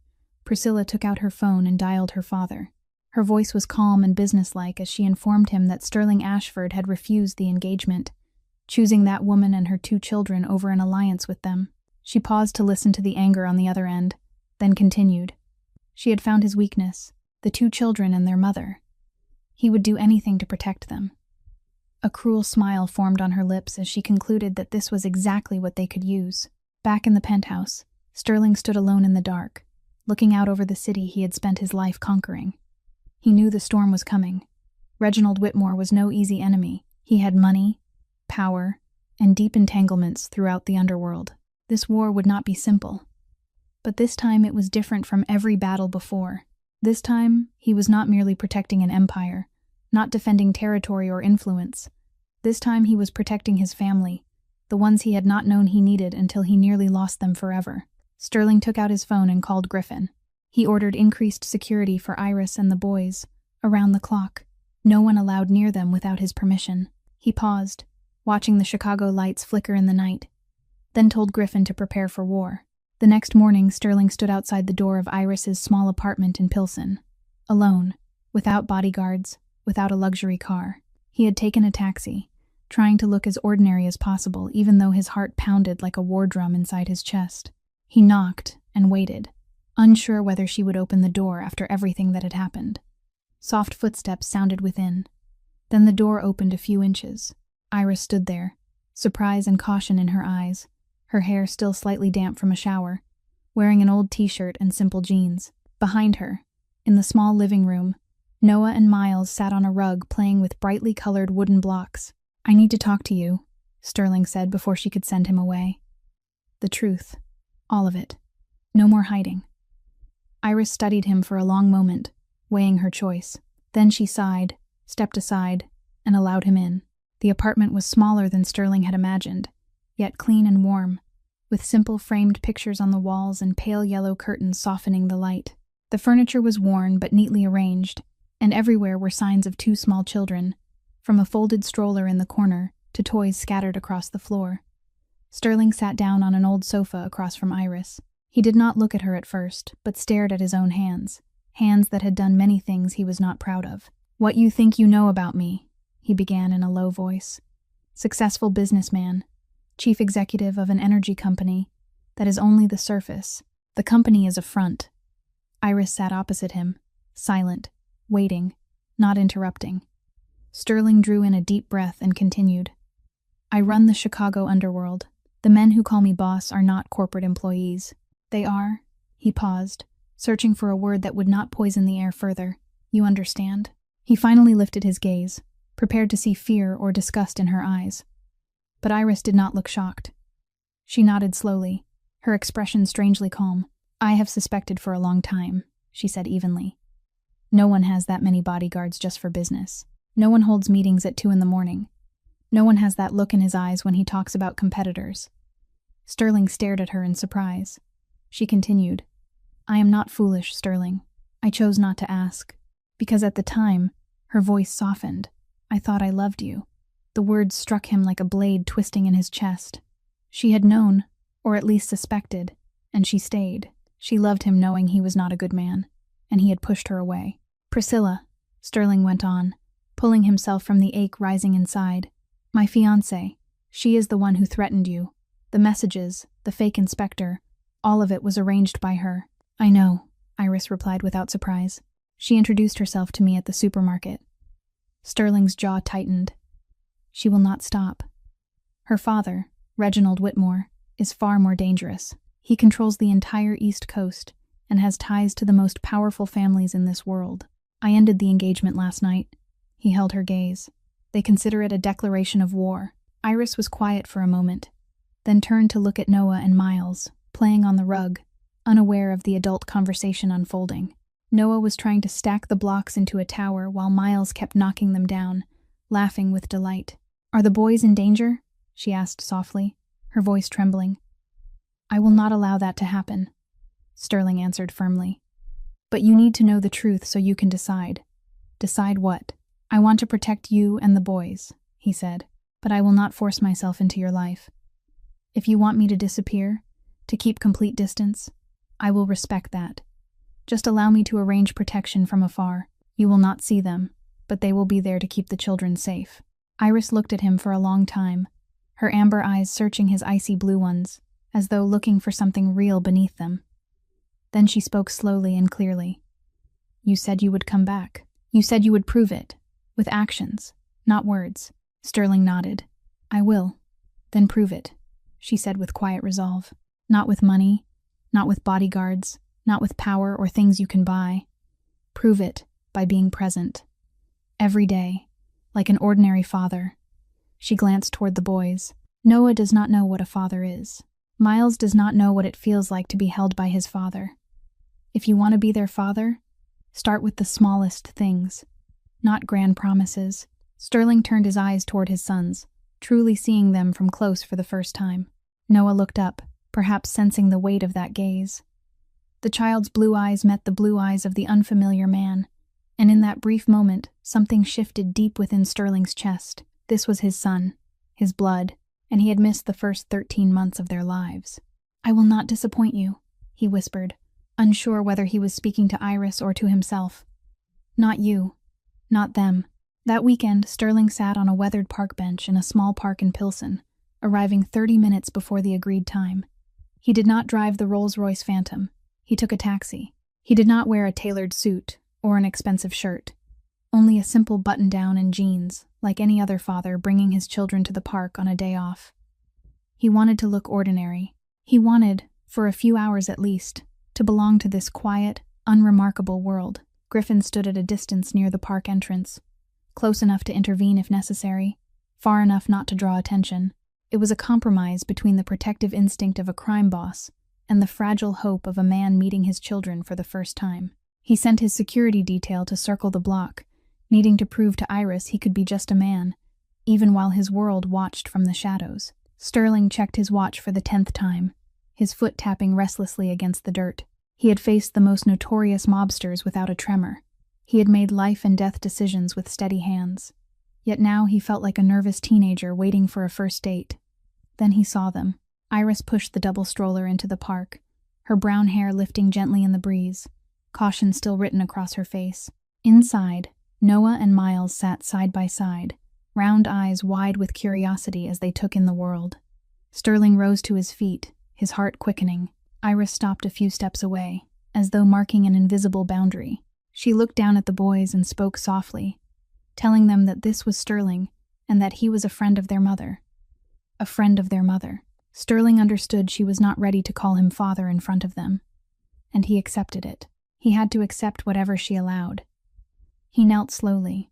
Priscilla took out her phone and dialed her father. Her voice was calm and businesslike as she informed him that Sterling Ashford had refused the engagement, choosing that woman and her 2 children over an alliance with them. She paused to listen to the anger on the other end, then continued. She had found his weakness, the 2 children and their mother. He would do anything to protect them. A cruel smile formed on her lips as she concluded that this was exactly what they could use. Back in the penthouse, Sterling stood alone in the dark, looking out over the city he had spent his life conquering. He knew the storm was coming. Reginald Whitmore was no easy enemy. He had money, power, and deep entanglements throughout the underworld. This war would not be simple. But this time it was different from every battle before. This time, he was not merely protecting an empire, not defending territory or influence. This time he was protecting his family, the ones he had not known he needed until he nearly lost them forever. Sterling took out his phone and called Griffin. He ordered increased security for Iris and the boys, around the clock. No one allowed near them without his permission. He paused, watching the Chicago lights flicker in the night, then told Griffin to prepare for war. The next morning, Sterling stood outside the door of Iris's small apartment in Pilsen. Alone, without bodyguards, without a luxury car. He had taken a taxi, trying to look as ordinary as possible, even though his heart pounded like a war drum inside his chest. He knocked and waited, unsure whether she would open the door after everything that had happened. Soft footsteps sounded within. Then the door opened a few inches. Iris stood there, surprise and caution in her eyes, her hair still slightly damp from a shower, wearing an old t-shirt and simple jeans. Behind her, in the small living room, Noah and Miles sat on a rug playing with brightly colored wooden blocks. "I need to talk to you," Sterling said before she could send him away. "The truth. All of it. No more hiding." Iris studied him for a long moment, weighing her choice. Then she sighed, stepped aside, and allowed him in. The apartment was smaller than Sterling had imagined, yet clean and warm, with simple framed pictures on the walls and pale yellow curtains softening the light. The furniture was worn but neatly arranged, and everywhere were signs of two small children, from a folded stroller in the corner to toys scattered across the floor. Sterling sat down on an old sofa across from Iris. He did not look at her at first, but stared at his own hands that had done many things he was not proud of. "What you think you know about me," he began in a low voice. "Successful businessman, chief executive of an energy company. That is only the surface. The company is a front." Iris sat opposite him, silent, waiting, not interrupting. Sterling drew in a deep breath and continued. "I run the Chicago underworld. The men who call me boss are not corporate employees. They are," he paused, searching for a word that would not poison the air further. "You understand?" He finally lifted his gaze, prepared to see fear or disgust in her eyes. But Iris did not look shocked. She nodded slowly, her expression strangely calm. "I have suspected for a long time," she said evenly. "No one has that many bodyguards just for business. No one holds meetings at 2 a.m. No one has that look in his eyes when he talks about competitors." Sterling stared at her in surprise. She continued, "I am not foolish, Sterling. I chose not to ask. Because at the time," her voice softened, "I thought I loved you." The words struck him like a blade twisting in his chest. She had known, or at least suspected, and she stayed. She loved him knowing he was not a good man, and he had pushed her away. "Priscilla," Sterling went on, pulling himself from the ache rising inside. "My fiancée, she is the one who threatened you. The messages, the fake inspector, all of it was arranged by her." "I know," Iris replied without surprise. "She introduced herself to me at the supermarket." Sterling's jaw tightened. She will not stop. Her father, Reginald Whitmore, is far more dangerous. He controls the entire East Coast and has ties to the most powerful families in this world. "I ended the engagement last night." He held her gaze. "They consider it a declaration of war." Iris was quiet for a moment, then turned to look at Noah and Miles, playing on the rug, unaware of the adult conversation unfolding. Noah was trying to stack the blocks into a tower while Miles kept knocking them down, laughing with delight. "Are the boys in danger?" she asked softly, her voice trembling. "I will not allow that to happen," Sterling answered firmly. "But you need to know the truth so you can decide." "Decide what?" "I want to protect you and the boys," he said, "but I will not force myself into your life. If you want me to disappear, to keep complete distance, I will respect that. Just allow me to arrange protection from afar. You will not see them, but they will be there to keep the children safe." Iris looked at him for a long time, her amber eyes searching his icy blue ones, as though looking for something real beneath them. Then she spoke slowly and clearly. "You said you would come back. You said you would prove it, with actions, not words." Sterling nodded. "I will. Then prove it," she said with quiet resolve. "Not with money, not with bodyguards, not with power or things you can buy. Prove it by being present. Every day, like an ordinary father. She glanced toward the boys. Noah does not know what a father is. Miles does not know what it feels like to be held by his father. If you want to be their father, start with the smallest things, not grand promises. Sterling turned his eyes toward his sons, truly seeing them from close for the first time. Noah looked up, perhaps sensing the weight of that gaze. The child's blue eyes met the blue eyes of the unfamiliar man, and in that brief moment, something shifted deep within Sterling's chest. This was his son, his blood, and he had missed the first 13 months of their lives. "I will not disappoint you," he whispered, unsure whether he was speaking to Iris or to himself. "Not you. Not them." That weekend, Sterling sat on a weathered park bench in a small park in Pilsen, arriving 30 minutes before the agreed time. He did not drive the Rolls-Royce Phantom. He took a taxi. He did not wear a tailored suit or an expensive shirt. Only a simple button-down and jeans, like any other father bringing his children to the park on a day off. He wanted to look ordinary. He wanted, for a few hours at least, to belong to this quiet, unremarkable world. Griffin stood at a distance near the park entrance, close enough to intervene if necessary, far enough not to draw attention. It was a compromise between the protective instinct of a crime boss and the fragile hope of a man meeting his children for the first time. He sent his security detail to circle the block, needing to prove to Iris he could be just a man, even while his world watched from the shadows. Sterling checked his watch for the 10th time, his foot tapping restlessly against the dirt. He had faced the most notorious mobsters without a tremor. He had made life-and-death decisions with steady hands. Yet now he felt like a nervous teenager waiting for a first date. Then he saw them. Iris pushed the double stroller into the park, her brown hair lifting gently in the breeze, caution still written across her face. Inside, Noah and Miles sat side by side, round eyes wide with curiosity as they took in the world. Sterling rose to his feet, his heart quickening. Iris stopped a few steps away, as though marking an invisible boundary. She looked down at the boys and spoke softly, telling them that this was Sterling and that he was a friend of their mother. A friend of their mother. Sterling understood she was not ready to call him father in front of them, and he accepted it. He had to accept whatever she allowed. He knelt slowly,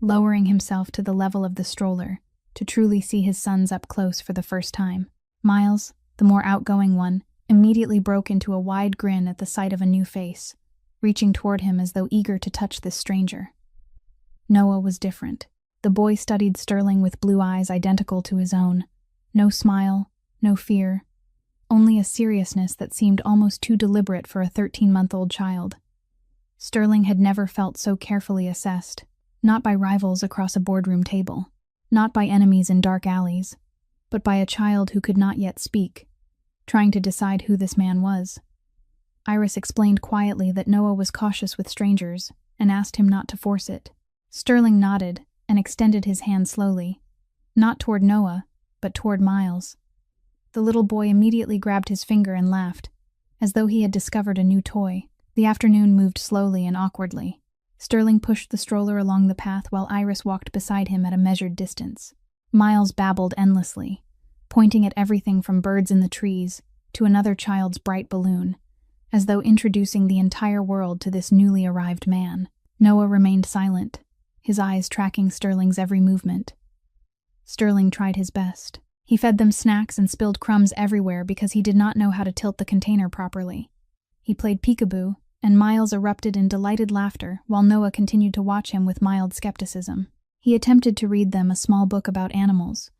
lowering himself to the level of the stroller to truly see his sons up close for the first time. Miles, the more outgoing one, immediately broke into a wide grin at the sight of a new face, reaching toward him as though eager to touch this stranger. Noah was different. The boy studied Sterling with blue eyes identical to his own. No smile, no fear, only a seriousness that seemed almost too deliberate for a 13-month-old child. Sterling had never felt so carefully assessed, not by rivals across a boardroom table, not by enemies in dark alleys, but by a child who could not yet speak, trying to decide who this man was. Iris explained quietly that Noah was cautious with strangers and asked him not to force it. Sterling nodded and extended his hand slowly, not toward Noah, but toward Miles. The little boy immediately grabbed his finger and laughed, as though he had discovered a new toy. The afternoon moved slowly and awkwardly. Sterling pushed the stroller along the path while Iris walked beside him at a measured distance. Miles babbled endlessly, pointing at everything from birds in the trees to another child's bright balloon, as though introducing the entire world to this newly arrived man. Noah remained silent, his eyes tracking Sterling's every movement. Sterling tried his best. He fed them snacks and spilled crumbs everywhere because he did not know how to tilt the container properly. He played peekaboo, and Miles erupted in delighted laughter while Noah continued to watch him with mild skepticism. He attempted to read them a small book about animals,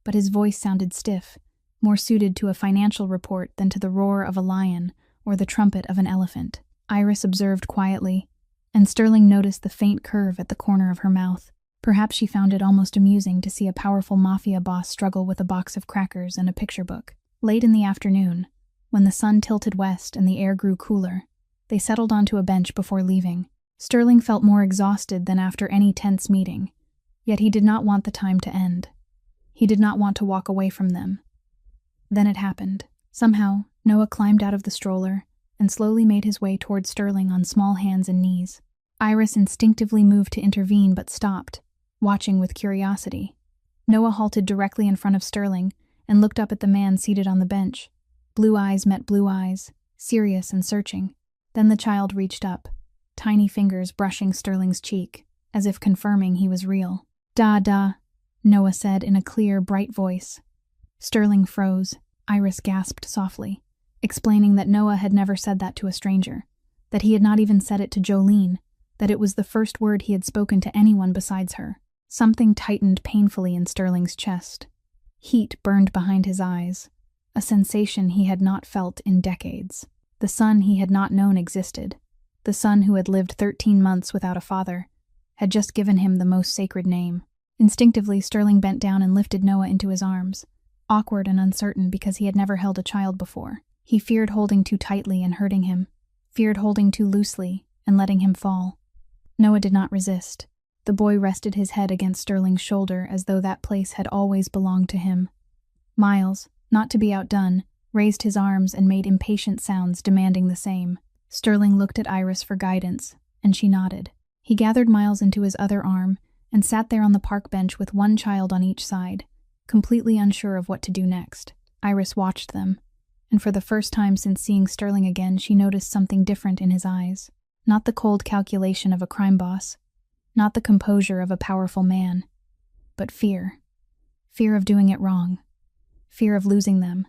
but his voice sounded stiff, more suited to a financial report than to the roar of a lion or the trumpet of an elephant. Iris observed quietly, and Sterling noticed the faint curve at the corner of her mouth. Perhaps she found it almost amusing to see a powerful Mafia boss struggle with a box of crackers and a picture book. Late in the afternoon, when the sun tilted west and the air grew cooler, they settled onto a bench before leaving. Sterling felt more exhausted than after any tense meeting, yet he did not want the time to end. He did not want to walk away from them. Then it happened. Somehow, Noah climbed out of the stroller and slowly made his way toward Sterling on small hands and knees. Iris instinctively moved to intervene but stopped, watching with curiosity. Noah halted directly in front of Sterling and looked up at the man seated on the bench. Blue eyes met blue eyes, serious and searching. Then the child reached up, tiny fingers brushing Sterling's cheek, as if confirming he was real. Da, Noah said in a clear, bright voice. Sterling froze. Iris gasped softly, explaining that Noah had never said that to a stranger, that he had not even said it to Jolene, that it was the first word he had spoken to anyone besides her. Something tightened painfully in Sterling's chest. Heat burned behind his eyes, a sensation he had not felt in decades. The son he had not known existed, the son who had lived 13 months without a father, had just given him the most sacred name. Instinctively, Sterling bent down and lifted Noah into his arms, awkward and uncertain because he had never held a child before. He feared holding too tightly and hurting him, feared holding too loosely and letting him fall. Noah did not resist. The boy rested his head against Sterling's shoulder as though that place had always belonged to him. Miles, not to be outdone, raised his arms and made impatient sounds demanding the same. Sterling looked at Iris for guidance, and she nodded. He gathered Miles into his other arm and sat there on the park bench with one child on each side, completely unsure of what to do next. Iris watched them, and for the first time since seeing Sterling again, she noticed something different in his eyes. Not the cold calculation of a crime boss, not the composure of a powerful man, but fear. Fear of doing it wrong. Fear of losing them.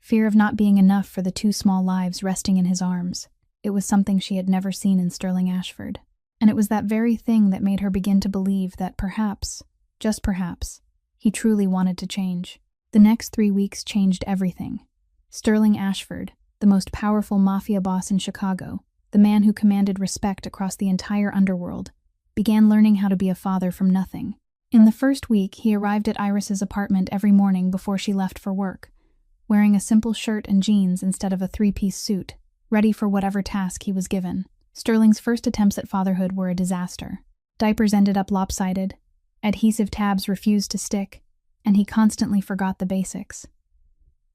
Fear of not being enough for the two small lives resting in his arms. It was something she had never seen in Sterling Ashford. And it was that very thing that made her begin to believe that perhaps, just perhaps, he truly wanted to change. The next 3 weeks changed everything. Sterling Ashford, the most powerful mafia boss in Chicago, the man who commanded respect across the entire underworld, began learning how to be a father from nothing. In the first week, he arrived at Iris's apartment every morning before she left for work, wearing a simple shirt and jeans instead of a 3-piece suit, ready for whatever task he was given. Sterling's first attempts at fatherhood were a disaster. Diapers ended up lopsided, adhesive tabs refused to stick, and he constantly forgot the basics.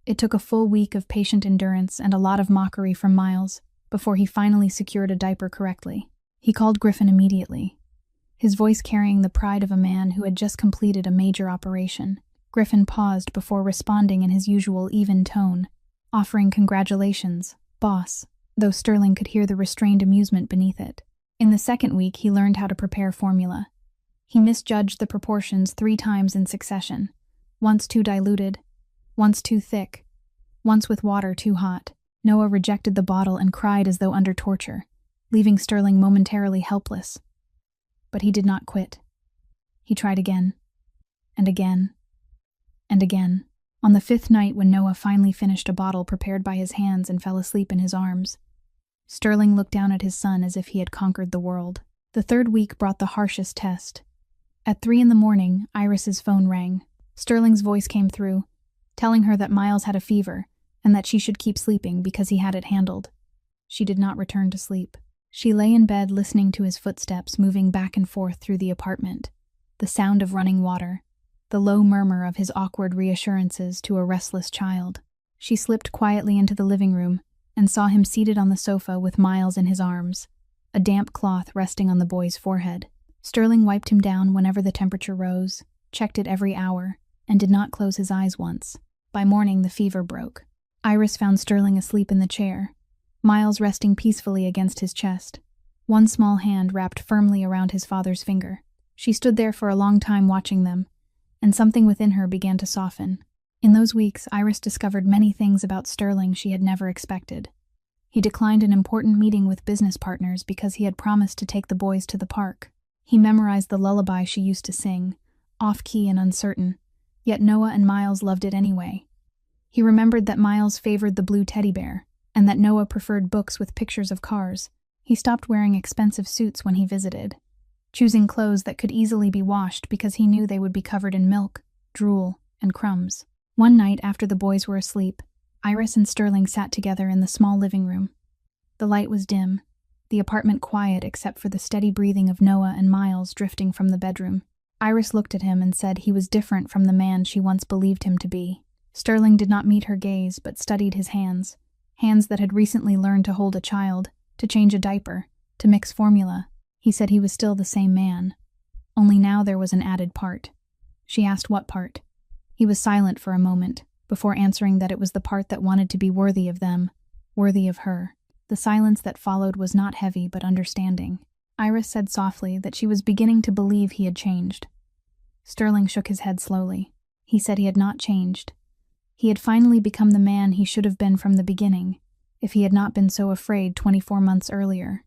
It took a full week of patient endurance and a lot of mockery from Miles before he finally secured a diaper correctly. He called Griffin immediately, his voice carrying the pride of a man who had just completed a major operation. Griffin paused before responding in his usual even tone, offering congratulations, boss, though Sterling could hear the restrained amusement beneath it. In the second week, he learned how to prepare formula. He misjudged the proportions 3 times in succession, once too diluted, once too thick, once with water too hot. Noah rejected the bottle and cried as though under torture, leaving Sterling momentarily helpless. But he did not quit. He tried again, and again, and again. On the 5th night, when Noah finally finished a bottle prepared by his hands and fell asleep in his arms, Sterling looked down at his son as if he had conquered the world. The 3rd week brought the harshest test. At 3 in the morning, Iris's phone rang. Sterling's voice came through, telling her that Miles had a fever and that she should keep sleeping because he had it handled. She did not return to sleep. She lay in bed listening to his footsteps moving back and forth through the apartment, the sound of running water, the low murmur of his awkward reassurances to a restless child. She slipped quietly into the living room and saw him seated on the sofa with Miles in his arms, a damp cloth resting on the boy's forehead. Sterling wiped him down whenever the temperature rose, checked it every hour, and did not close his eyes once. By morning, the fever broke. Iris found Sterling asleep in the chair, Miles resting peacefully against his chest, one small hand wrapped firmly around his father's finger. She stood there for a long time watching them, and something within her began to soften. In those weeks, Iris discovered many things about Sterling she had never expected. He declined an important meeting with business partners because he had promised to take the boys to the park. He memorized the lullaby she used to sing, off-key and uncertain, yet Noah and Miles loved it anyway. He remembered that Miles favored the blue teddy bear, and that Noah preferred books with pictures of cars. He stopped wearing expensive suits when he visited, choosing clothes that could easily be washed because he knew they would be covered in milk, drool, and crumbs. One night after the boys were asleep, Iris and Sterling sat together in the small living room. The light was dim, the apartment quiet except for the steady breathing of Noah and Miles drifting from the bedroom. Iris looked at him and said he was different from the man she once believed him to be. Sterling did not meet her gaze but studied his hands, hands that had recently learned to hold a child, to change a diaper, to mix formula. He said he was still the same man. Only now there was an added part. She asked what part. He was silent for a moment, before answering that it was the part that wanted to be worthy of them, worthy of her. The silence that followed was not heavy but understanding. Iris said softly that she was beginning to believe he had changed. Sterling shook his head slowly. He said he had not changed. He had finally become the man he should have been from the beginning, if he had not been so afraid 24 months earlier,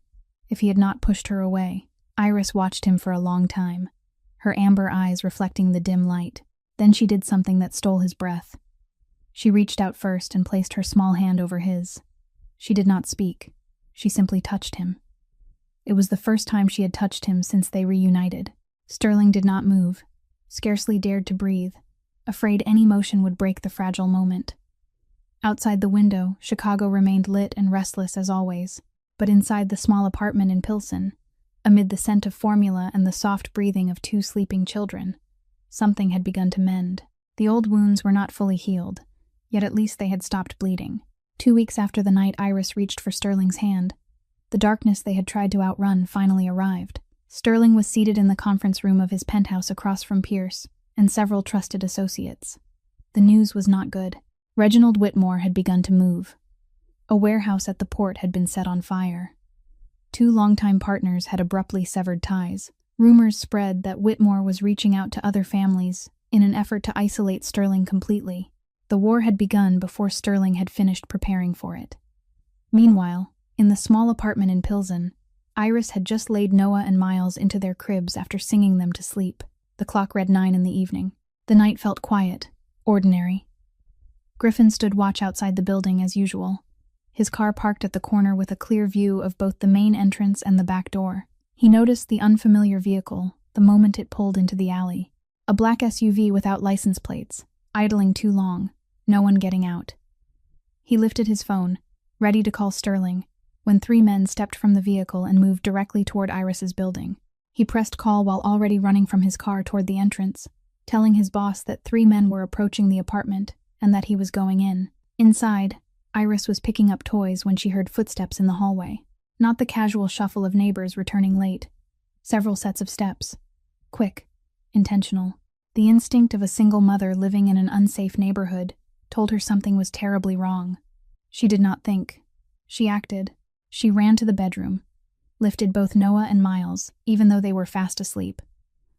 if he had not pushed her away. Iris watched him for a long time, her amber eyes reflecting the dim light. Then she did something that stole his breath. She reached out first and placed her small hand over his. She did not speak. She simply touched him. It was the first time she had touched him since they reunited. Sterling did not move, scarcely dared to breathe, afraid any motion would break the fragile moment. Outside the window, Chicago remained lit and restless as always, but inside the small apartment in Pilsen, amid the scent of formula and the soft breathing of 2 sleeping children, something had begun to mend. The old wounds were not fully healed, yet at least they had stopped bleeding. 2 weeks after the night Iris reached for Sterling's hand, the darkness they had tried to outrun finally arrived. Sterling was seated in the conference room of his penthouse across from Pierce and several trusted associates. The news was not good. Reginald Whitmore had begun to move. A warehouse at the port had been set on fire. 2 longtime partners had abruptly severed ties. Rumors spread that Whitmore was reaching out to other families in an effort to isolate Sterling completely. The war had begun before Sterling had finished preparing for it. Meanwhile, in the small apartment in Pilsen, Iris had just laid Noah and Miles into their cribs after singing them to sleep. The clock read 9 in the evening. The night felt quiet, ordinary. Griffin stood watch outside the building as usual, his car parked at the corner with a clear view of both the main entrance and the back door. He noticed the unfamiliar vehicle the moment it pulled into the alley. A black SUV without license plates, idling too long, no one getting out. He lifted his phone, ready to call Sterling, when 3 men stepped from the vehicle and moved directly toward Iris's building. He pressed call while already running from his car toward the entrance, telling his boss that 3 men were approaching the apartment and that he was going in. Inside, Iris was picking up toys when she heard footsteps in the hallway. Not the casual shuffle of neighbors returning late. Several sets of steps. Quick, intentional. The instinct of a single mother living in an unsafe neighborhood told her something was terribly wrong. She did not think. She acted. She ran to the bedroom, lifted both Noah and Miles, even though they were fast asleep,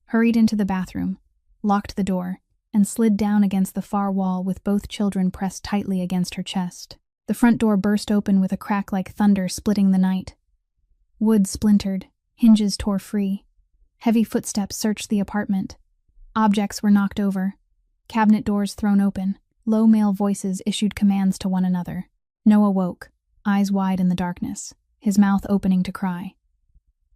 hurried into the bathroom, locked the door, and slid down against the far wall with both children pressed tightly against her chest. The front door burst open with a crack like thunder splitting the night. Wood splintered, hinges tore free. Heavy footsteps searched the apartment. Objects were knocked over, cabinet doors thrown open. Low male voices issued commands to one another. Noah woke, eyes wide in the darkness, his mouth opening to cry.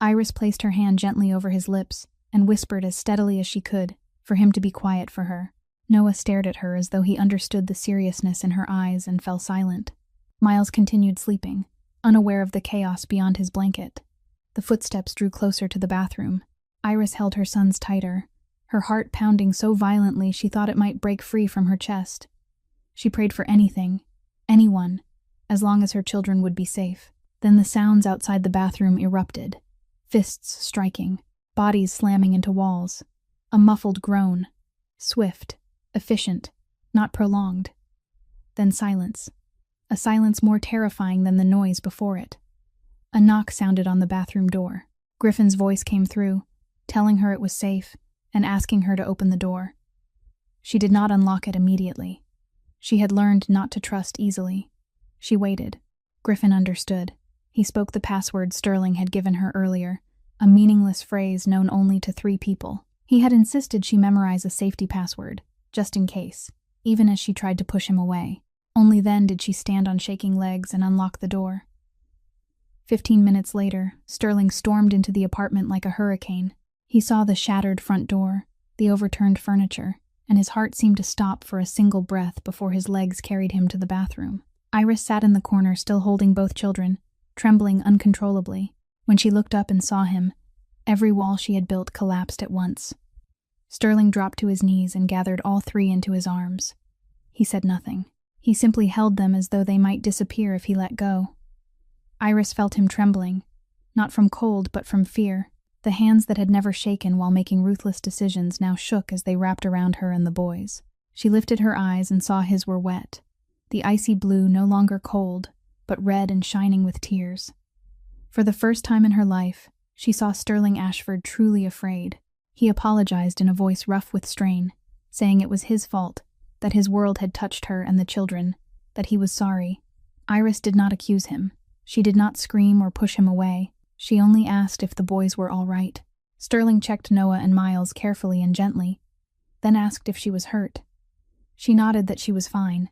Iris placed her hand gently over his lips and whispered as steadily as she could for him to be quiet for her. Noah stared at her as though he understood the seriousness in her eyes and fell silent. Miles continued sleeping, unaware of the chaos beyond his blanket. The footsteps drew closer to the bathroom. Iris held her sons tighter, her heart pounding so violently she thought it might break free from her chest. She prayed for anything, anyone, as long as her children would be safe. Then the sounds outside the bathroom erupted, fists striking, bodies slamming into walls. A muffled groan, swift, efficient, not prolonged. Then silence, a silence more terrifying than the noise before it. A knock sounded on the bathroom door. Griffin's voice came through, telling her it was safe and asking her to open the door. She did not unlock it immediately. She had learned not to trust easily. She waited. Griffin understood. He spoke the password Sterling had given her earlier, a meaningless phrase known only to 3 people. He had insisted she memorize a safety password, just in case, even as she tried to push him away. Only then did she stand on shaking legs and unlock the door. 15 minutes later, Sterling stormed into the apartment like a hurricane. He saw the shattered front door, the overturned furniture, and his heart seemed to stop for a single breath before his legs carried him to the bathroom. Iris sat in the corner, still holding both children, trembling uncontrollably. When she looked up and saw him, every wall she had built collapsed at once. Sterling dropped to his knees and gathered all 3 into his arms. He said nothing. He simply held them as though they might disappear if he let go. Iris felt him trembling, not from cold but from fear. The hands that had never shaken while making ruthless decisions now shook as they wrapped around her and the boys. She lifted her eyes and saw his were wet, the icy blue no longer cold, but red and shining with tears. For the first time in her life, she saw Sterling Ashford truly afraid. He apologized in a voice rough with strain, saying it was his fault, that his world had touched her and the children, that he was sorry. Iris did not accuse him. She did not scream or push him away. She only asked if the boys were all right. Sterling checked Noah and Miles carefully and gently, then asked if she was hurt. She nodded that she was fine,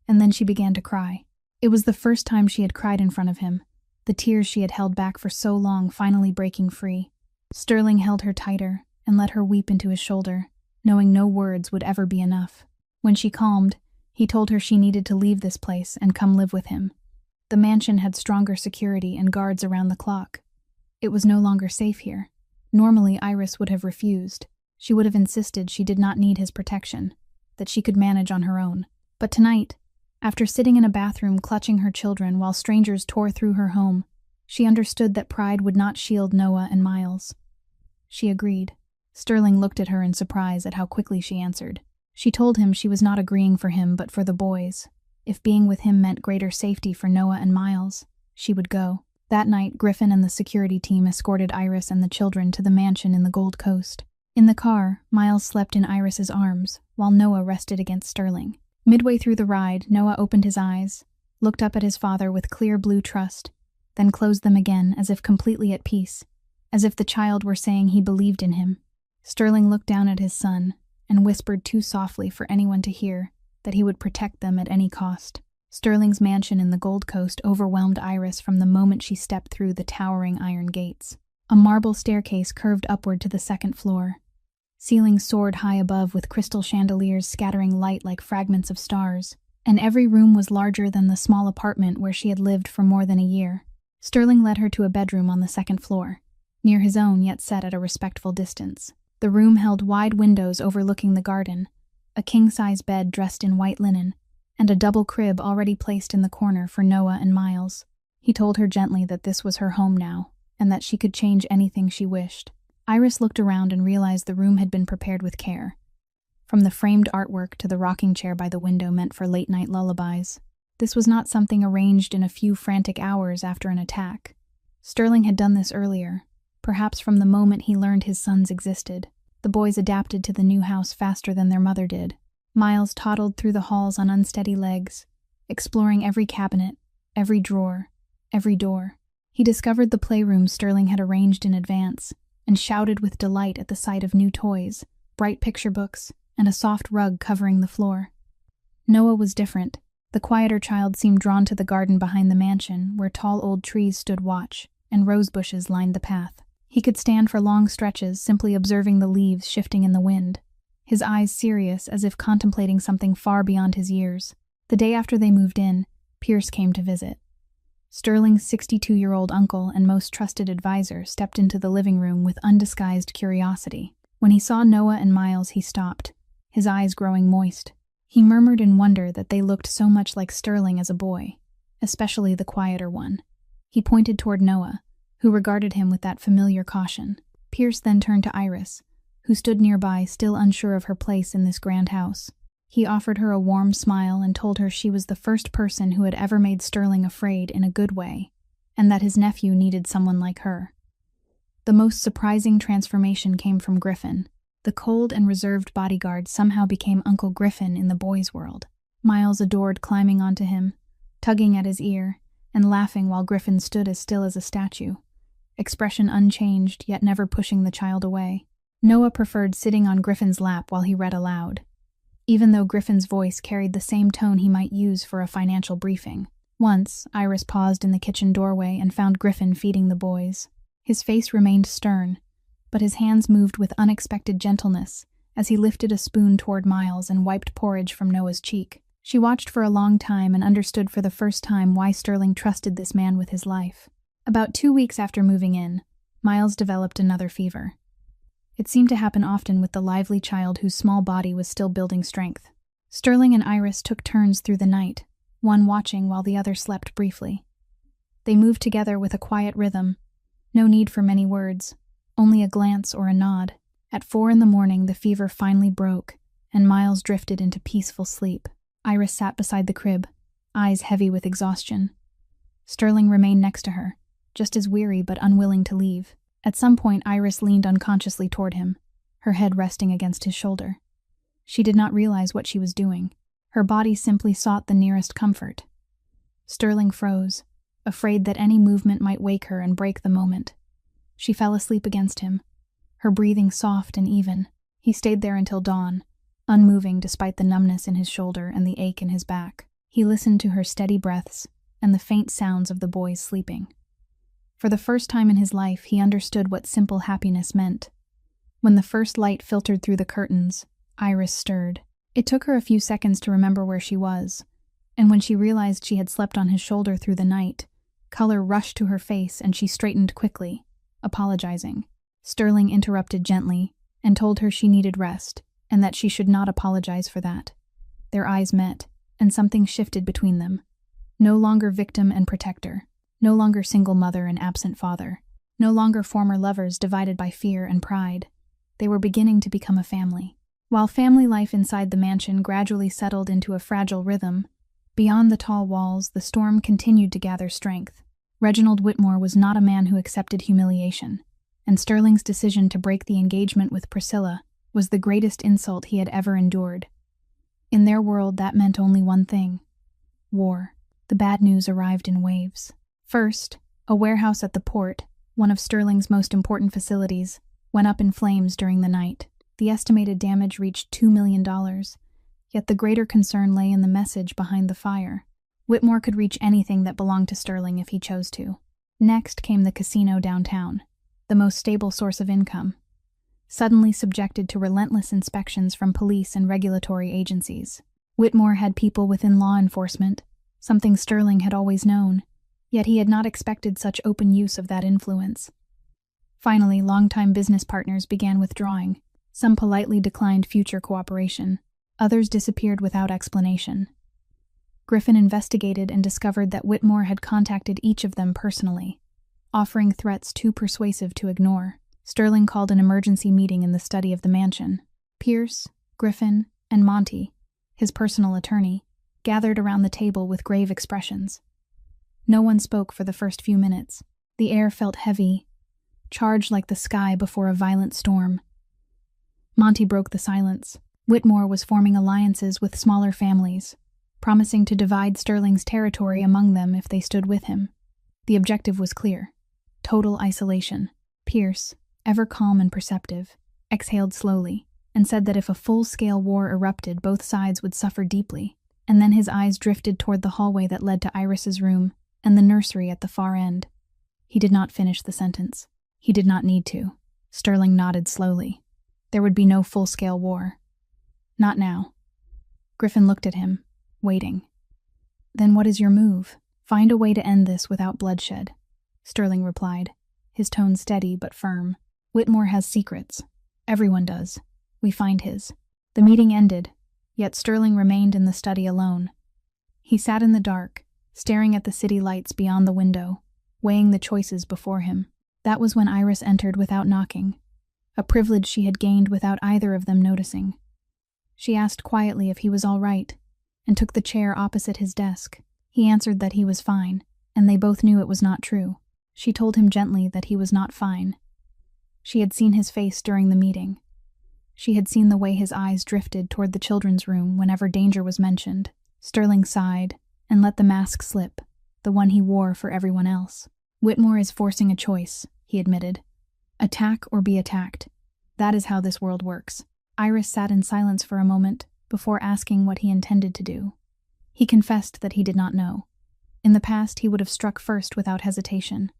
and then she began to cry. It was the first time she had cried in front of him, the tears she had held back for so long finally breaking free. Sterling held her tighter and let her weep into his shoulder, knowing no words would ever be enough. When she calmed, he told her she needed to leave this place and come live with him. The mansion had stronger security and guards around the clock. It was no longer safe here. Normally, Iris would have refused. She would have insisted she did not need his protection, that she could manage on her own. But tonight, after sitting in a bathroom clutching her children while strangers tore through her home, she understood that pride would not shield Noah and Miles. She agreed. Sterling looked at her in surprise at how quickly she answered. She told him she was not agreeing for him but for the boys. If being with him meant greater safety for Noah and Miles, she would go. That night, Griffin and the security team escorted Iris and the children to the mansion in the Gold Coast. In the car, Miles slept in Iris's arms, while Noah rested against Sterling. Midway through the ride, Noah opened his eyes, looked up at his father with clear blue trust, then closed them again as if completely at peace, as if the child were saying he believed in him. Sterling looked down at his son and whispered too softly for anyone to hear that he would protect them at any cost. Sterling's mansion in the Gold Coast overwhelmed Iris from the moment she stepped through the towering iron gates. A marble staircase curved upward to the second floor. Ceilings soared high above with crystal chandeliers scattering light like fragments of stars, and every room was larger than the small apartment where she had lived for more than a year. Sterling led her to a bedroom on the second floor, near his own yet set at a respectful distance. The room held wide windows overlooking the garden, a king-size bed dressed in white linen, and a double crib already placed in the corner for Noah and Miles. He told her gently that this was her home now, and that she could change anything she wished. Iris looked around and realized the room had been prepared with care. From the framed artwork to the rocking chair by the window meant for late-night lullabies. This was not something arranged in a few frantic hours after an attack. Sterling had done this earlier, perhaps from the moment he learned his sons existed. The boys adapted to the new house faster than their mother did. Miles toddled through the halls on unsteady legs, exploring every cabinet, every drawer, every door. He discovered the playroom Sterling had arranged in advance, and shouted with delight at the sight of new toys, bright picture books, and a soft rug covering the floor. Noah was different. The quieter child seemed drawn to the garden behind the mansion, where tall old trees stood watch, and rose bushes lined the path. He could stand for long stretches, simply observing the leaves shifting in the wind, his eyes serious as if contemplating something far beyond his years. The day after they moved in, Pierce came to visit. Sterling's 62-year-old uncle and most trusted advisor stepped into the living room with undisguised curiosity. When he saw Noah and Miles, he stopped, his eyes growing moist. He murmured in wonder that they looked so much like Sterling as a boy, especially the quieter one. He pointed toward Noah, who regarded him with that familiar caution. Pierce then turned to Iris, who stood nearby, still unsure of her place in this grand house. He offered her a warm smile and told her she was the first person who had ever made Sterling afraid in a good way, and that his nephew needed someone like her. The most surprising transformation came from Griffin. The cold and reserved bodyguard somehow became Uncle Griffin in the boys' world. Miles adored climbing onto him, tugging at his ear, and laughing while Griffin stood as still as a statue, expression unchanged yet never pushing the child away. Noah preferred sitting on Griffin's lap while he read aloud, even though Griffin's voice carried the same tone he might use for a financial briefing. Once, Iris paused in the kitchen doorway and found Griffin feeding the boys. His face remained stern, but his hands moved with unexpected gentleness as he lifted a spoon toward Miles and wiped porridge from Noah's cheek. She watched for a long time and understood for the first time why Sterling trusted this man with his life. About 2 weeks after moving in, Miles developed another fever. It seemed to happen often with the lively child whose small body was still building strength. Sterling and Iris took turns through the night, one watching while the other slept briefly. They moved together with a quiet rhythm, no need for many words, only a glance or a nod. At 4 a.m, the fever finally broke, and Miles drifted into peaceful sleep. Iris sat beside the crib, eyes heavy with exhaustion. Sterling remained next to her, just as weary but unwilling to leave. At some point, Iris leaned unconsciously toward him, her head resting against his shoulder. She did not realize what she was doing. Her body simply sought the nearest comfort. Sterling froze, afraid that any movement might wake her and break the moment. She fell asleep against him, her breathing soft and even. He stayed there until dawn, unmoving despite the numbness in his shoulder and the ache in his back. He listened to her steady breaths and the faint sounds of the boys sleeping. For the first time in his life, he understood what simple happiness meant. When the first light filtered through the curtains, Iris stirred. It took her a few seconds to remember where she was, and when she realized she had slept on his shoulder through the night, color rushed to her face and she straightened quickly, apologizing. Sterling interrupted gently and told her she needed rest and that she should not apologize for that. Their eyes met, and something shifted between them. No longer victim and protector, no longer single mother and absent father, no longer former lovers divided by fear and pride. They were beginning to become a family. While family life inside the mansion gradually settled into a fragile rhythm, beyond the tall walls, the storm continued to gather strength. Reginald Whitmore was not a man who accepted humiliation, and Sterling's decision to break the engagement with Priscilla was the greatest insult he had ever endured. In their world, that meant only one thing: war. The bad news arrived in waves. First, a warehouse at the port, one of Sterling's most important facilities, went up in flames during the night. The estimated damage reached $2 million, yet the greater concern lay in the message behind the fire. Whitmore could reach anything that belonged to Sterling if he chose to. Next came the casino downtown, the most stable source of income, suddenly subjected to relentless inspections from police and regulatory agencies. Whitmore had people within law enforcement, something Sterling had always known, yet he had not expected such open use of that influence. Finally, longtime business partners began withdrawing. Some politely declined future cooperation. Others disappeared without explanation. Griffin investigated and discovered that Whitmore had contacted each of them personally, offering threats too persuasive to ignore. Sterling called an emergency meeting in the study of the mansion. Pierce, Griffin, and Monty, his personal attorney, gathered around the table with grave expressions. No one spoke for the first few minutes. The air felt heavy, charged like the sky before a violent storm. Monty broke the silence. Whitmore was forming alliances with smaller families, promising to divide Sterling's territory among them if they stood with him. The objective was clear: total isolation. Pierce, ever calm and perceptive, exhaled slowly and said that if a full-scale war erupted, both sides would suffer deeply. And then his eyes drifted toward the hallway that led to Iris's room and the nursery at the far end. He did not finish the sentence. He did not need to. Sterling nodded slowly. There would be no full-scale war. Not now. Griffin looked at him, waiting. Then what is your move? Find a way to end this without bloodshed, Sterling replied, his tone steady but firm. Whitmore has secrets. Everyone does. We find his. The meeting ended, yet Sterling remained in the study alone. He sat in the dark, staring at the city lights beyond the window, weighing the choices before him. That was when Iris entered without knocking, a privilege she had gained without either of them noticing. She asked quietly if he was all right, and took the chair opposite his desk. He answered that he was fine, and they both knew it was not true. She told him gently that he was not fine. She had seen his face during the meeting. She had seen the way his eyes drifted toward the children's room whenever danger was mentioned. Sterling sighed and let the mask slip, the one he wore for everyone else. Whitmore is forcing a choice, he admitted. Attack or be attacked. That is how this world works. Iris sat in silence for a moment before asking what he intended to do. He confessed that he did not know. In the past, he would have struck first without hesitation.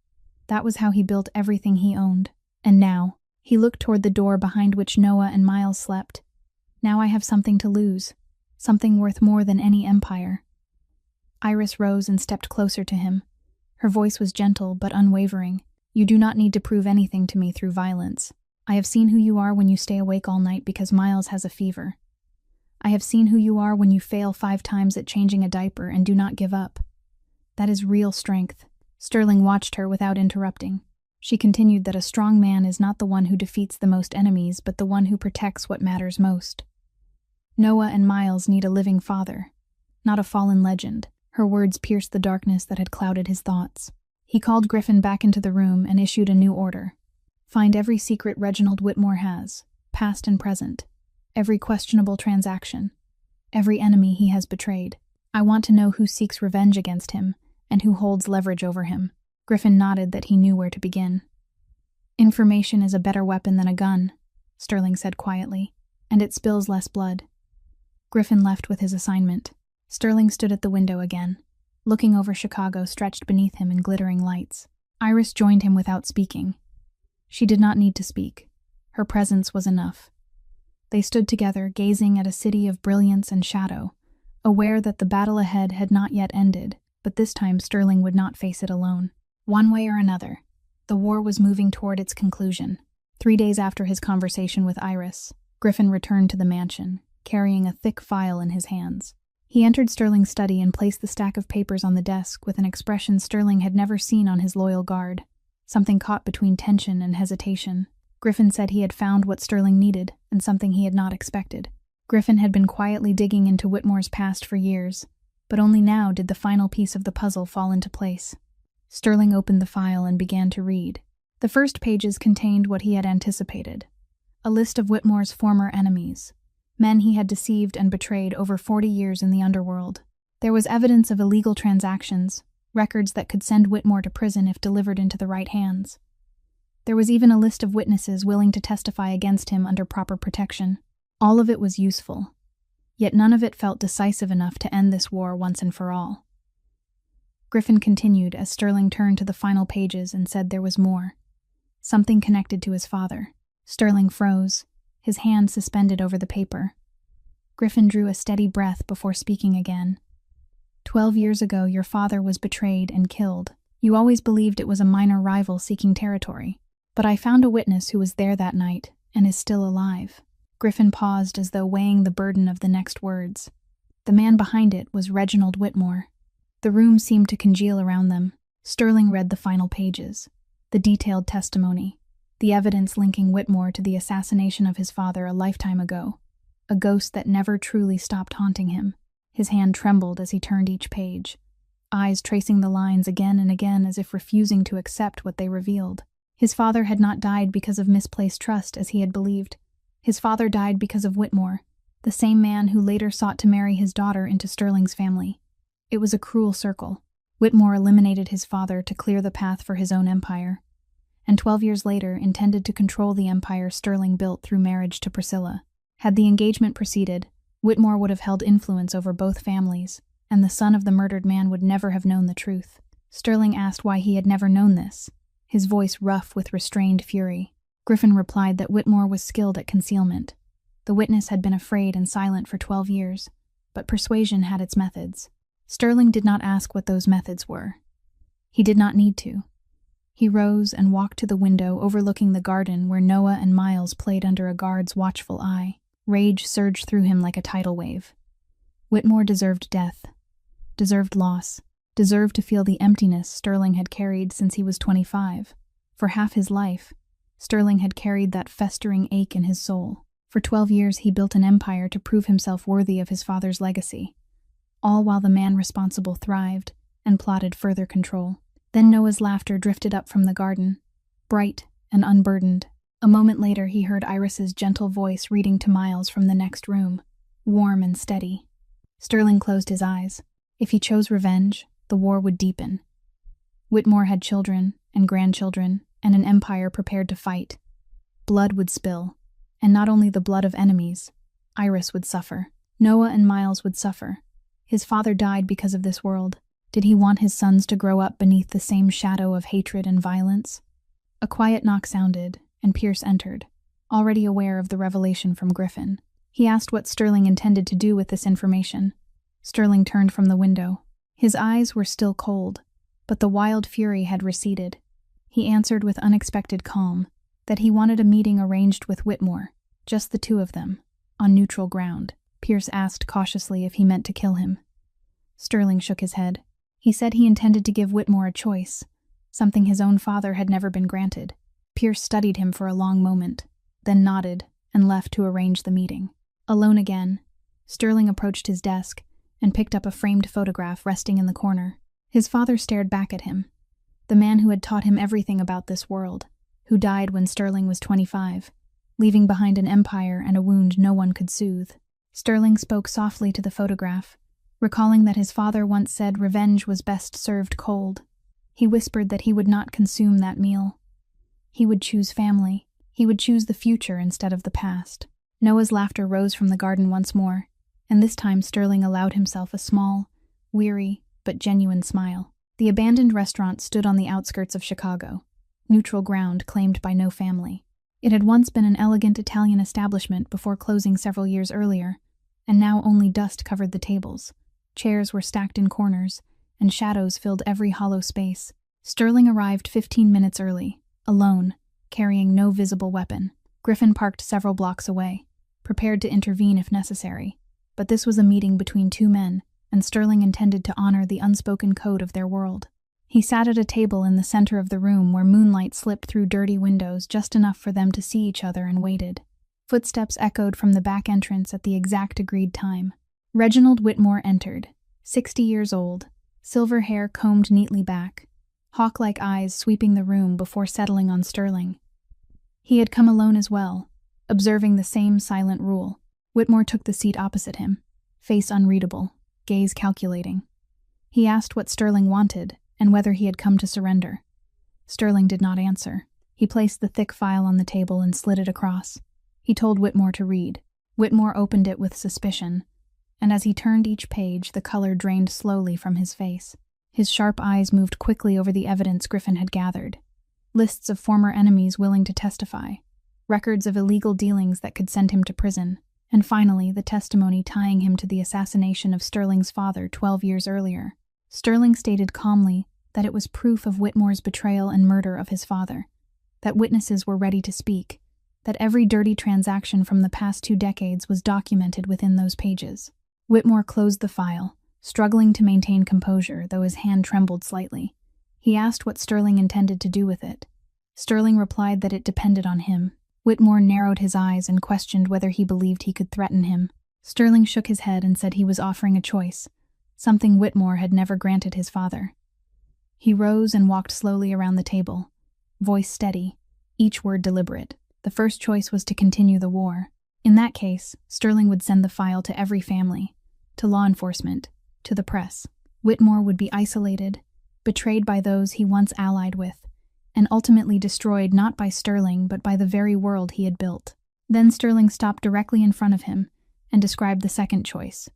That was how he built everything he owned. And now, he looked toward the door behind which Noah and Miles slept. Now I have something to lose, something worth more than any empire. Iris rose and stepped closer to him. Her voice was gentle but unwavering. You do not need to prove anything to me through violence. I have seen who you are when you stay awake all night because Miles has a fever. I have seen who you are when you fail 5 times at changing a diaper and do not give up. That is real strength. Sterling watched her without interrupting. She continued that a strong man is not the one who defeats the most enemies, but the one who protects what matters most. Noah and Miles need a living father, not a fallen legend. Her words pierced the darkness that had clouded his thoughts. He called Griffin back into the room and issued a new order. Find every secret Reginald Whitmore has, past and present. Every questionable transaction. Every enemy he has betrayed. I want to know who seeks revenge against him and who holds leverage over him. Griffin nodded that he knew where to begin. Information is a better weapon than a gun, Sterling said quietly, and it spills less blood. Griffin left with his assignment. Sterling stood at the window again, looking over Chicago stretched beneath him in glittering lights. Iris joined him without speaking. She did not need to speak. Her presence was enough. They stood together, gazing at a city of brilliance and shadow, aware that the battle ahead had not yet ended, but this time Sterling would not face it alone. One way or another, the war was moving toward its conclusion. 3 days after his conversation with Iris, Griffin returned to the mansion, carrying a thick file in his hands. He entered Sterling's study and placed the stack of papers on the desk with an expression Sterling had never seen on his loyal guard, something caught between tension and hesitation. Griffin said he had found what Sterling needed, and something he had not expected. Griffin had been quietly digging into Whitmore's past for years, but only now did the final piece of the puzzle fall into place. Sterling opened the file and began to read. The first pages contained what he had anticipated: a list of Whitmore's former enemies, men he had deceived and betrayed over 40 years in the underworld. There was evidence of illegal transactions, records that could send Whitmore to prison if delivered into the right hands. There was even a list of witnesses willing to testify against him under proper protection. All of it was useful, yet none of it felt decisive enough to end this war once and for all. Griffin continued as Sterling turned to the final pages and said there was more. Something connected to his father. Sterling froze, his hand suspended over the paper. Griffin drew a steady breath before speaking again. 12 years ago, your father was betrayed and killed. You always believed it was a minor rival seeking territory. But I found a witness who was there that night and is still alive. Griffin paused as though weighing the burden of the next words. The man behind it was Reginald Whitmore. The room seemed to congeal around them. Sterling read the final pages, the detailed testimony, the evidence linking Whitmore to the assassination of his father a lifetime ago, a ghost that never truly stopped haunting him. His hand trembled as he turned each page, eyes tracing the lines again and again as if refusing to accept what they revealed. His father had not died because of misplaced trust as he had believed. His father died because of Whitmore, the same man who later sought to marry his daughter into Sterling's family. It was a cruel circle. Whitmore eliminated his father to clear the path for his own empire, and 12 years later intended to control the empire Sterling built through marriage to Priscilla. Had the engagement proceeded, Whitmore would have held influence over both families, and the son of the murdered man would never have known the truth. Sterling asked why he had never known this, his voice rough with restrained fury. Griffin replied that Whitmore was skilled at concealment. The witness had been afraid and silent for 12 years, but persuasion had its methods. Sterling did not ask what those methods were. He did not need to. He rose and walked to the window overlooking the garden where Noah and Miles played under a guard's watchful eye. Rage surged through him like a tidal wave. Whitmore deserved death, deserved loss, deserved to feel the emptiness Sterling had carried since he was 25. For half his life, Sterling had carried that festering ache in his soul. For 12 years he built an empire to prove himself worthy of his father's legacy, all while the man responsible thrived and plotted further control. Then Noah's laughter drifted up from the garden, bright and unburdened. A moment later he heard Iris's gentle voice reading to Miles from the next room, warm and steady. Sterling closed his eyes. If he chose revenge, the war would deepen. Whitmore had children and grandchildren and an empire prepared to fight. Blood would spill, and not only the blood of enemies. Iris would suffer. Noah and Miles would suffer. His father died because of this world. Did he want his sons to grow up beneath the same shadow of hatred and violence? A quiet knock sounded, and Pierce entered, already aware of the revelation from Griffin. He asked what Sterling intended to do with this information. Sterling turned from the window. His eyes were still cold, but the wild fury had receded. He answered with unexpected calm that he wanted a meeting arranged with Whitmore, just the two of them, on neutral ground. Pierce asked cautiously if he meant to kill him. Sterling shook his head. He said he intended to give Whitmore a choice, something his own father had never been granted. Pierce studied him for a long moment, then nodded and left to arrange the meeting. Alone again, Sterling approached his desk and picked up a framed photograph resting in the corner. His father stared back at him. The man who had taught him everything about this world, who died when Sterling was 25, leaving behind an empire and a wound no one could soothe. Sterling spoke softly to the photograph, recalling that his father once said revenge was best served cold. He whispered that he would not consume that meal. He would choose family. He would choose the future instead of the past. Noah's laughter rose from the garden once more, and this time Sterling allowed himself a small, weary, but genuine smile. The abandoned restaurant stood on the outskirts of Chicago, neutral ground claimed by no family. It had once been an elegant Italian establishment before closing several years earlier, and now only dust covered the tables. Chairs were stacked in corners, and shadows filled every hollow space. Sterling arrived 15 minutes early, alone, carrying no visible weapon. Griffin parked several blocks away, prepared to intervene if necessary, but this was a meeting between two men, and Sterling intended to honor the unspoken code of their world. He sat at a table in the center of the room where moonlight slipped through dirty windows just enough for them to see each other, and waited. Footsteps echoed from the back entrance at the exact agreed time. Reginald Whitmore entered, 60 years old, silver hair combed neatly back, hawk-like eyes sweeping the room before settling on Sterling. He had come alone as well, observing the same silent rule. Whitmore took the seat opposite him, face unreadable, gaze calculating. He asked what Sterling wanted and whether he had come to surrender. Sterling did not answer. He placed the thick file on the table and slid it across. He told Whitmore to read. Whitmore opened it with suspicion, and as he turned each page, the color drained slowly from his face. His sharp eyes moved quickly over the evidence Griffin had gathered. Lists of former enemies willing to testify, records of illegal dealings that could send him to prison, and finally the testimony tying him to the assassination of Sterling's father 12 years earlier. Sterling stated calmly that it was proof of Whitmore's betrayal and murder of his father, that witnesses were ready to speak, that every dirty transaction from the past 2 decades was documented within those pages. Whitmore closed the file, struggling to maintain composure, though his hand trembled slightly. He asked what Sterling intended to do with it. Sterling replied that it depended on him. Whitmore narrowed his eyes and questioned whether he believed he could threaten him. Sterling shook his head and said he was offering a choice, something Whitmore had never granted his father. He rose and walked slowly around the table, voice steady, each word deliberate. The first choice was to continue the war. In that case, Sterling would send the file to every family, to law enforcement, to the press. Whitmore would be isolated, betrayed by those he once allied with, and ultimately destroyed not by Sterling but by the very world he had built. Then Sterling stopped directly in front of him and described the second choice.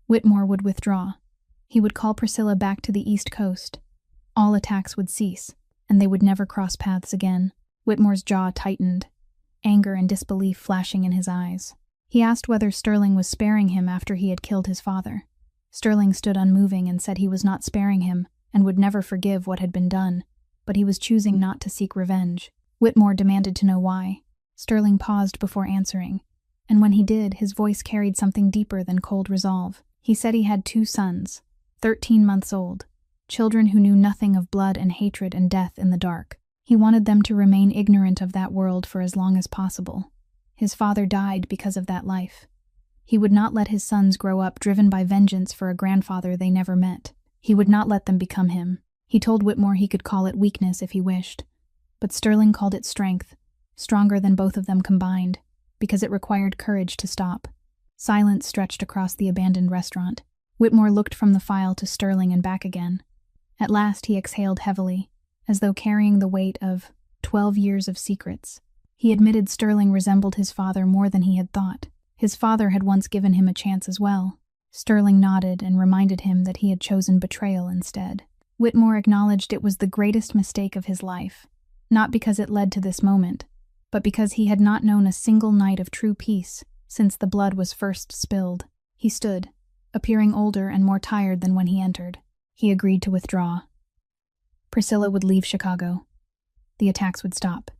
Whitmore would withdraw. He would call Priscilla back to the East Coast. All attacks would cease, and they would never cross paths again. Whitmore's jaw tightened, anger and disbelief flashing in his eyes. He asked whether Sterling was sparing him after he had killed his father. Sterling stood unmoving and said he was not sparing him and would never forgive what had been done, but he was choosing not to seek revenge. Whitmore demanded to know why. Sterling paused before answering, and when he did, his voice carried something deeper than cold resolve. He said he had 2 sons, 13 months old, children who knew nothing of blood and hatred and death in the dark. He wanted them to remain ignorant of that world for as long as possible. His father died because of that life. He would not let his sons grow up driven by vengeance for a grandfather they never met. He would not let them become him. He told Whitmore he could call it weakness if he wished, but Sterling called it strength, stronger than both of them combined, because it required courage to stop. Silence stretched across the abandoned restaurant. Whitmore looked from the file to Sterling and back again. At last he exhaled heavily, as though carrying the weight of 12 years of secrets. He admitted Sterling resembled his father more than he had thought. His father had once given him a chance as well. Sterling nodded and reminded him that he had chosen betrayal instead. Whitmore acknowledged it was the greatest mistake of his life, not because it led to this moment, but because he had not known a single night of true peace since the blood was first spilled. He stood, appearing older and more tired than when he entered. He agreed to withdraw. Priscilla would leave Chicago. The attacks would stop.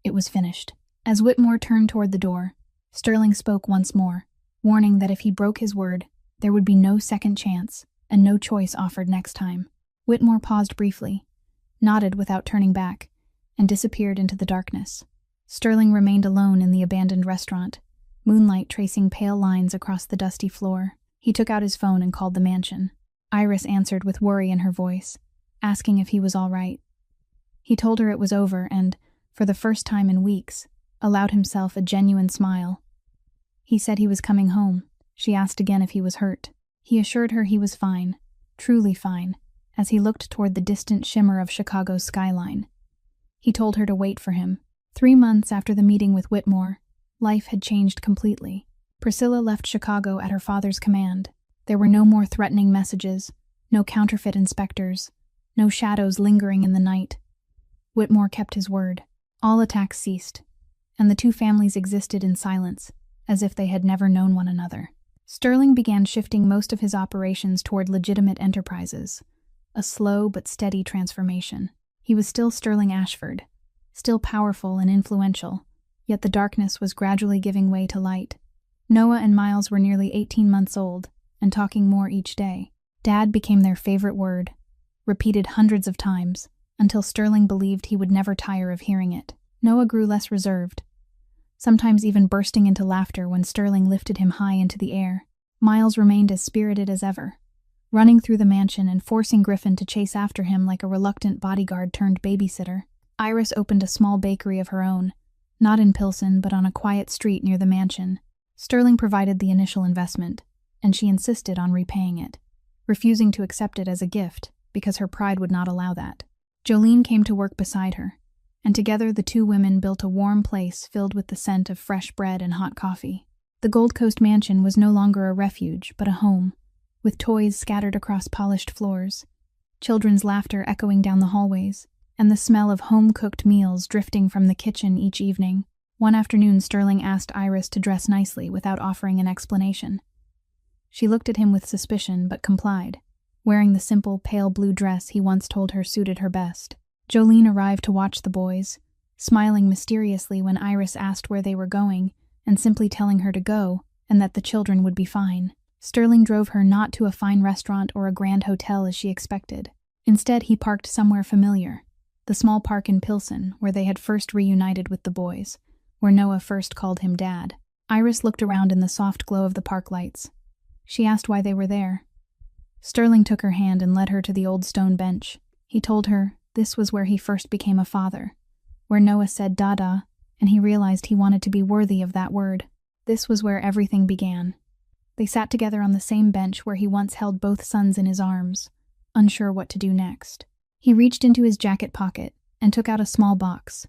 It was finished. As Whitmore turned toward the door, Sterling spoke once more, warning that if he broke his word, there would be no second chance and no choice offered next time. Whitmore paused briefly, nodded without turning back, and disappeared into the darkness. Sterling remained alone in the abandoned restaurant, moonlight tracing pale lines across the dusty floor. He took out his phone and called the mansion. Iris answered with worry in her voice, asking if he was all right. He told her it was over and, for the first time in weeks, allowed himself a genuine smile. He said he was coming home. She asked again if he was hurt. He assured her he was fine, truly fine, as he looked toward the distant shimmer of Chicago's skyline. He told her to wait for him. 3 months after the meeting with Whitmore, life had changed completely. Priscilla left Chicago at her father's command. There were no more threatening messages, no counterfeit inspectors, no shadows lingering in the night. Whitmore kept his word. All attacks ceased, and the two families existed in silence, as if they had never known one another. Sterling began shifting most of his operations toward legitimate enterprises, a slow but steady transformation. He was still Sterling Ashford, still powerful and influential, yet the darkness was gradually giving way to light. Noah and Miles were nearly 18 months old, and talking more each day. Dad became their favorite word, repeated hundreds of times, until Sterling believed he would never tire of hearing it. Noah grew less reserved, sometimes even bursting into laughter when Sterling lifted him high into the air. Miles remained as spirited as ever, running through the mansion and forcing Griffin to chase after him like a reluctant bodyguard turned babysitter. Iris opened a small bakery of her own, not in Pilsen but on a quiet street near the mansion. Sterling provided the initial investment, and she insisted on repaying it, refusing to accept it as a gift because her pride would not allow that. Jolene came to work beside her, and together the two women built a warm place filled with the scent of fresh bread and hot coffee. The Gold Coast mansion was no longer a refuge, but a home, with toys scattered across polished floors, children's laughter echoing down the hallways, and the smell of home-cooked meals drifting from the kitchen each evening. One afternoon, Sterling asked Iris to dress nicely without offering an explanation. She looked at him with suspicion, but complied, wearing the simple, pale blue dress he once told her suited her best. Jolene arrived to watch the boys, smiling mysteriously when Iris asked where they were going, and simply telling her to go, and that the children would be fine. Sterling drove her not to a fine restaurant or a grand hotel as she expected. Instead, he parked somewhere familiar, the small park in Pilsen, where they had first reunited with the boys, where Noah first called him Dad. Iris looked around in the soft glow of the park lights. She asked why they were there. Sterling took her hand and led her to the old stone bench. He told her this was where he first became a father, where Noah said Dada, and he realized he wanted to be worthy of that word. This was where everything began. They sat together on the same bench where he once held both sons in his arms, unsure what to do next. He reached into his jacket pocket and took out a small box.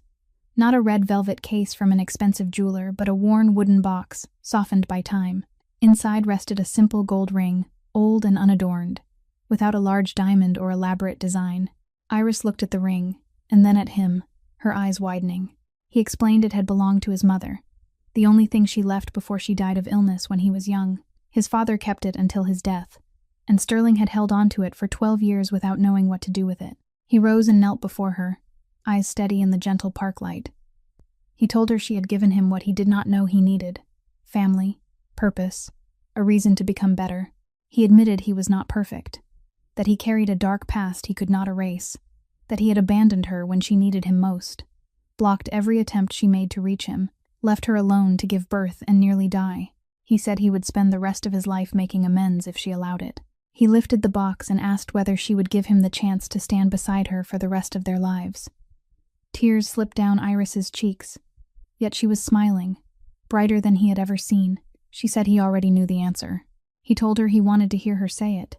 Not a red velvet case from an expensive jeweler, but a worn wooden box, softened by time. Inside rested a simple gold ring, old and unadorned, without a large diamond or elaborate design. Iris looked at the ring, and then at him, her eyes widening. He explained it had belonged to his mother, the only thing she left before she died of illness when he was young. His father kept it until his death, and Sterling had held on to it for 12 years without knowing what to do with it. He rose and knelt before her, eyes steady in the gentle park light. He told her she had given him what he did not know he needed: family, purpose, a reason to become better. He admitted he was not perfect, that he carried a dark past he could not erase, that he had abandoned her when she needed him most, blocked every attempt she made to reach him, left her alone to give birth and nearly die. He said he would spend the rest of his life making amends if she allowed it. He lifted the box and asked whether she would give him the chance to stand beside her for the rest of their lives. Tears slipped down Iris's cheeks, yet she was smiling, brighter than he had ever seen. She said he already knew the answer. He told her he wanted to hear her say it.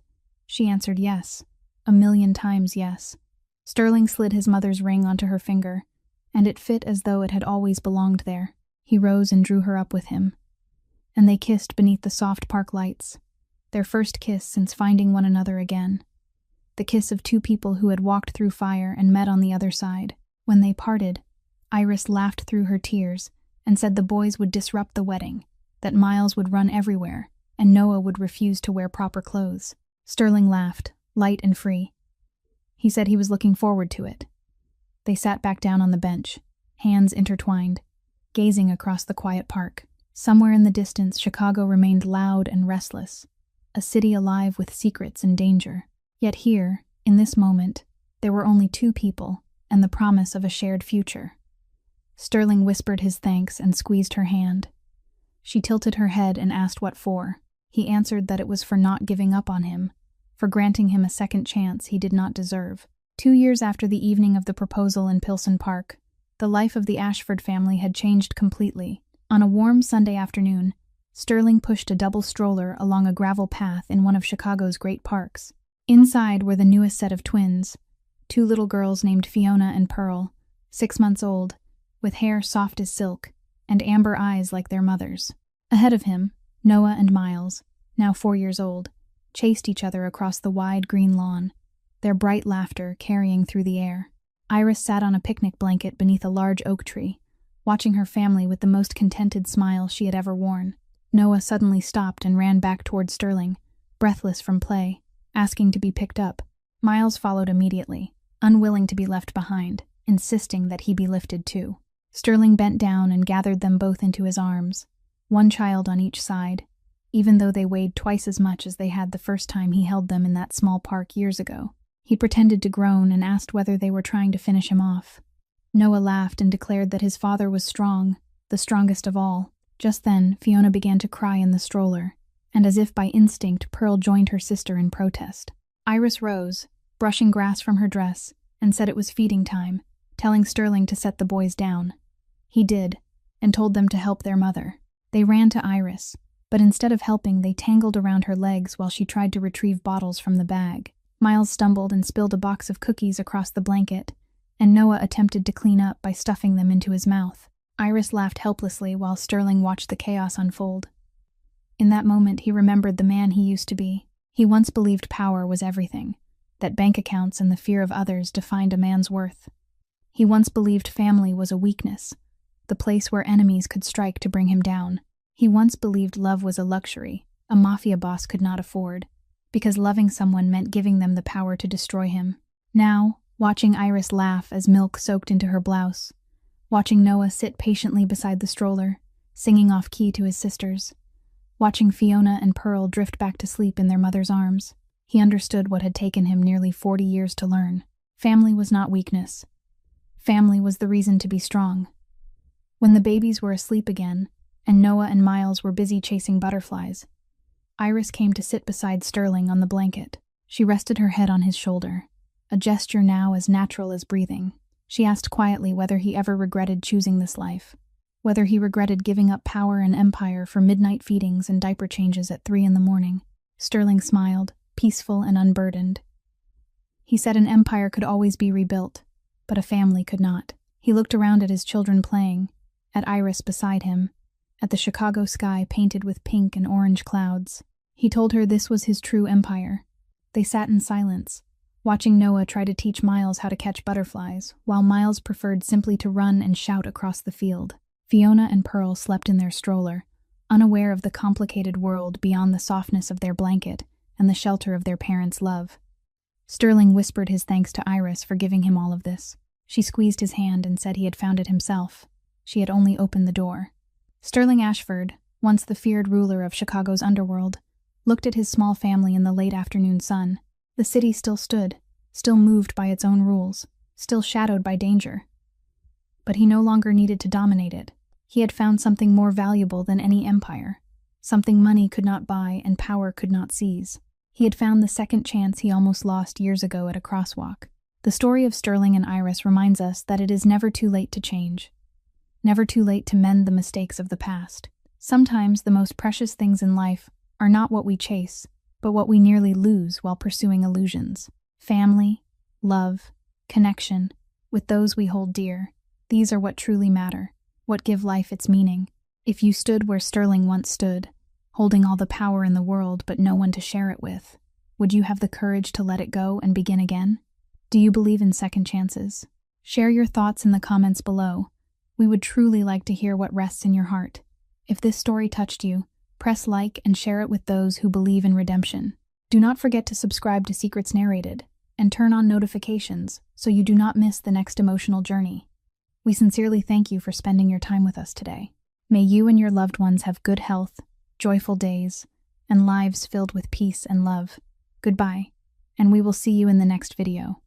She answered yes, 1,000,000 times yes. Sterling slid his mother's ring onto her finger, and it fit as though it had always belonged there. He rose and drew her up with him, and they kissed beneath the soft park lights, their first kiss since finding one another again. The kiss of two people who had walked through fire and met on the other side. When they parted, Iris laughed through her tears and said the boys would disrupt the wedding, that Miles would run everywhere, and Noah would refuse to wear proper clothes. Sterling laughed, light and free. He said he was looking forward to it. They sat back down on the bench, hands intertwined, gazing across the quiet park. Somewhere in the distance, Chicago remained loud and restless, a city alive with secrets and danger. Yet here, in this moment, there were only two people and the promise of a shared future. Sterling whispered his thanks and squeezed her hand. She tilted her head and asked what for. He answered that it was for not giving up on him, for granting him a second chance he did not deserve. 2 years after the evening of the proposal in Pilsen Park, the life of the Ashford family had changed completely. On a warm Sunday afternoon, Sterling pushed a double stroller along a gravel path in one of Chicago's great parks. Inside were the newest set of twins, 2 little girls named Fiona and Pearl, 6 months old, with hair soft as silk and amber eyes like their mother's. Ahead of him, Noah and Miles, now 4 years old, chased each other across the wide green lawn, their bright laughter carrying through the air. Iris sat on a picnic blanket beneath a large oak tree, watching her family with the most contented smile she had ever worn. Noah suddenly stopped and ran back toward Sterling, breathless from play, asking to be picked up. Miles followed immediately, unwilling to be left behind, insisting that he be lifted too. Sterling bent down and gathered them both into his arms, one child on each side, even though they weighed twice as much as they had the first time he held them in that small park years ago. He pretended to groan and asked whether they were trying to finish him off. Noah laughed and declared that his father was strong, the strongest of all. Just then, Fiona began to cry in the stroller, and as if by instinct, Pearl joined her sister in protest. Iris rose, brushing grass from her dress, and said it was feeding time, telling Sterling to set the boys down. He did, and told them to help their mother. They ran to Iris, but instead of helping, they tangled around her legs while she tried to retrieve bottles from the bag. Miles stumbled and spilled a box of cookies across the blanket, and Noah attempted to clean up by stuffing them into his mouth. Iris laughed helplessly while Sterling watched the chaos unfold. In that moment, he remembered the man he used to be. He once believed power was everything, that bank accounts and the fear of others defined a man's worth. He once believed family was a weakness, the place where enemies could strike to bring him down. He once believed love was a luxury a mafia boss could not afford, because loving someone meant giving them the power to destroy him. Now, watching Iris laugh as milk soaked into her blouse, watching Noah sit patiently beside the stroller, singing off-key to his sisters, watching Fiona and Pearl drift back to sleep in their mother's arms, he understood what had taken him nearly 40 years to learn. Family was not weakness. Family was the reason to be strong. When the babies were asleep again, and Noah and Miles were busy chasing butterflies, Iris came to sit beside Sterling on the blanket. She rested her head on his shoulder, a gesture now as natural as breathing. She asked quietly whether he ever regretted choosing this life, whether he regretted giving up power and empire for midnight feedings and diaper changes at 3 a.m. Sterling smiled, peaceful and unburdened. He said an empire could always be rebuilt, but a family could not. He looked around at his children playing, at Iris beside him, at the Chicago sky painted with pink and orange clouds. He told her this was his true empire. They sat in silence, watching Noah try to teach Miles how to catch butterflies, while Miles preferred simply to run and shout across the field. Fiona and Pearl slept in their stroller, unaware of the complicated world beyond the softness of their blanket and the shelter of their parents' love. Sterling whispered his thanks to Iris for giving him all of this. She squeezed his hand and said he had found it himself. She had only opened the door. Sterling Ashford, once the feared ruler of Chicago's underworld, looked at his small family in the late afternoon sun. The city still stood, still moved by its own rules, still shadowed by danger. But he no longer needed to dominate it. He had found something more valuable than any empire, something money could not buy and power could not seize. He had found the second chance he almost lost years ago at a crosswalk. The story of Sterling and Iris reminds us that it is never too late to change, never too late to mend the mistakes of the past. Sometimes the most precious things in life are not what we chase, but what we nearly lose while pursuing illusions. Family, love, connection, with those we hold dear. These are what truly matter, what give life its meaning. If you stood where Sterling once stood, holding all the power in the world but no one to share it with, would you have the courage to let it go and begin again? Do you believe in second chances? Share your thoughts in the comments below. We would truly like to hear what rests in your heart. If this story touched you, press like and share it with those who believe in redemption. Do not forget to subscribe to Secrets Narrated and turn on notifications so you do not miss the next emotional journey. We sincerely thank you for spending your time with us today. May you and your loved ones have good health, joyful days, and lives filled with peace and love. Goodbye, and we will see you in the next video.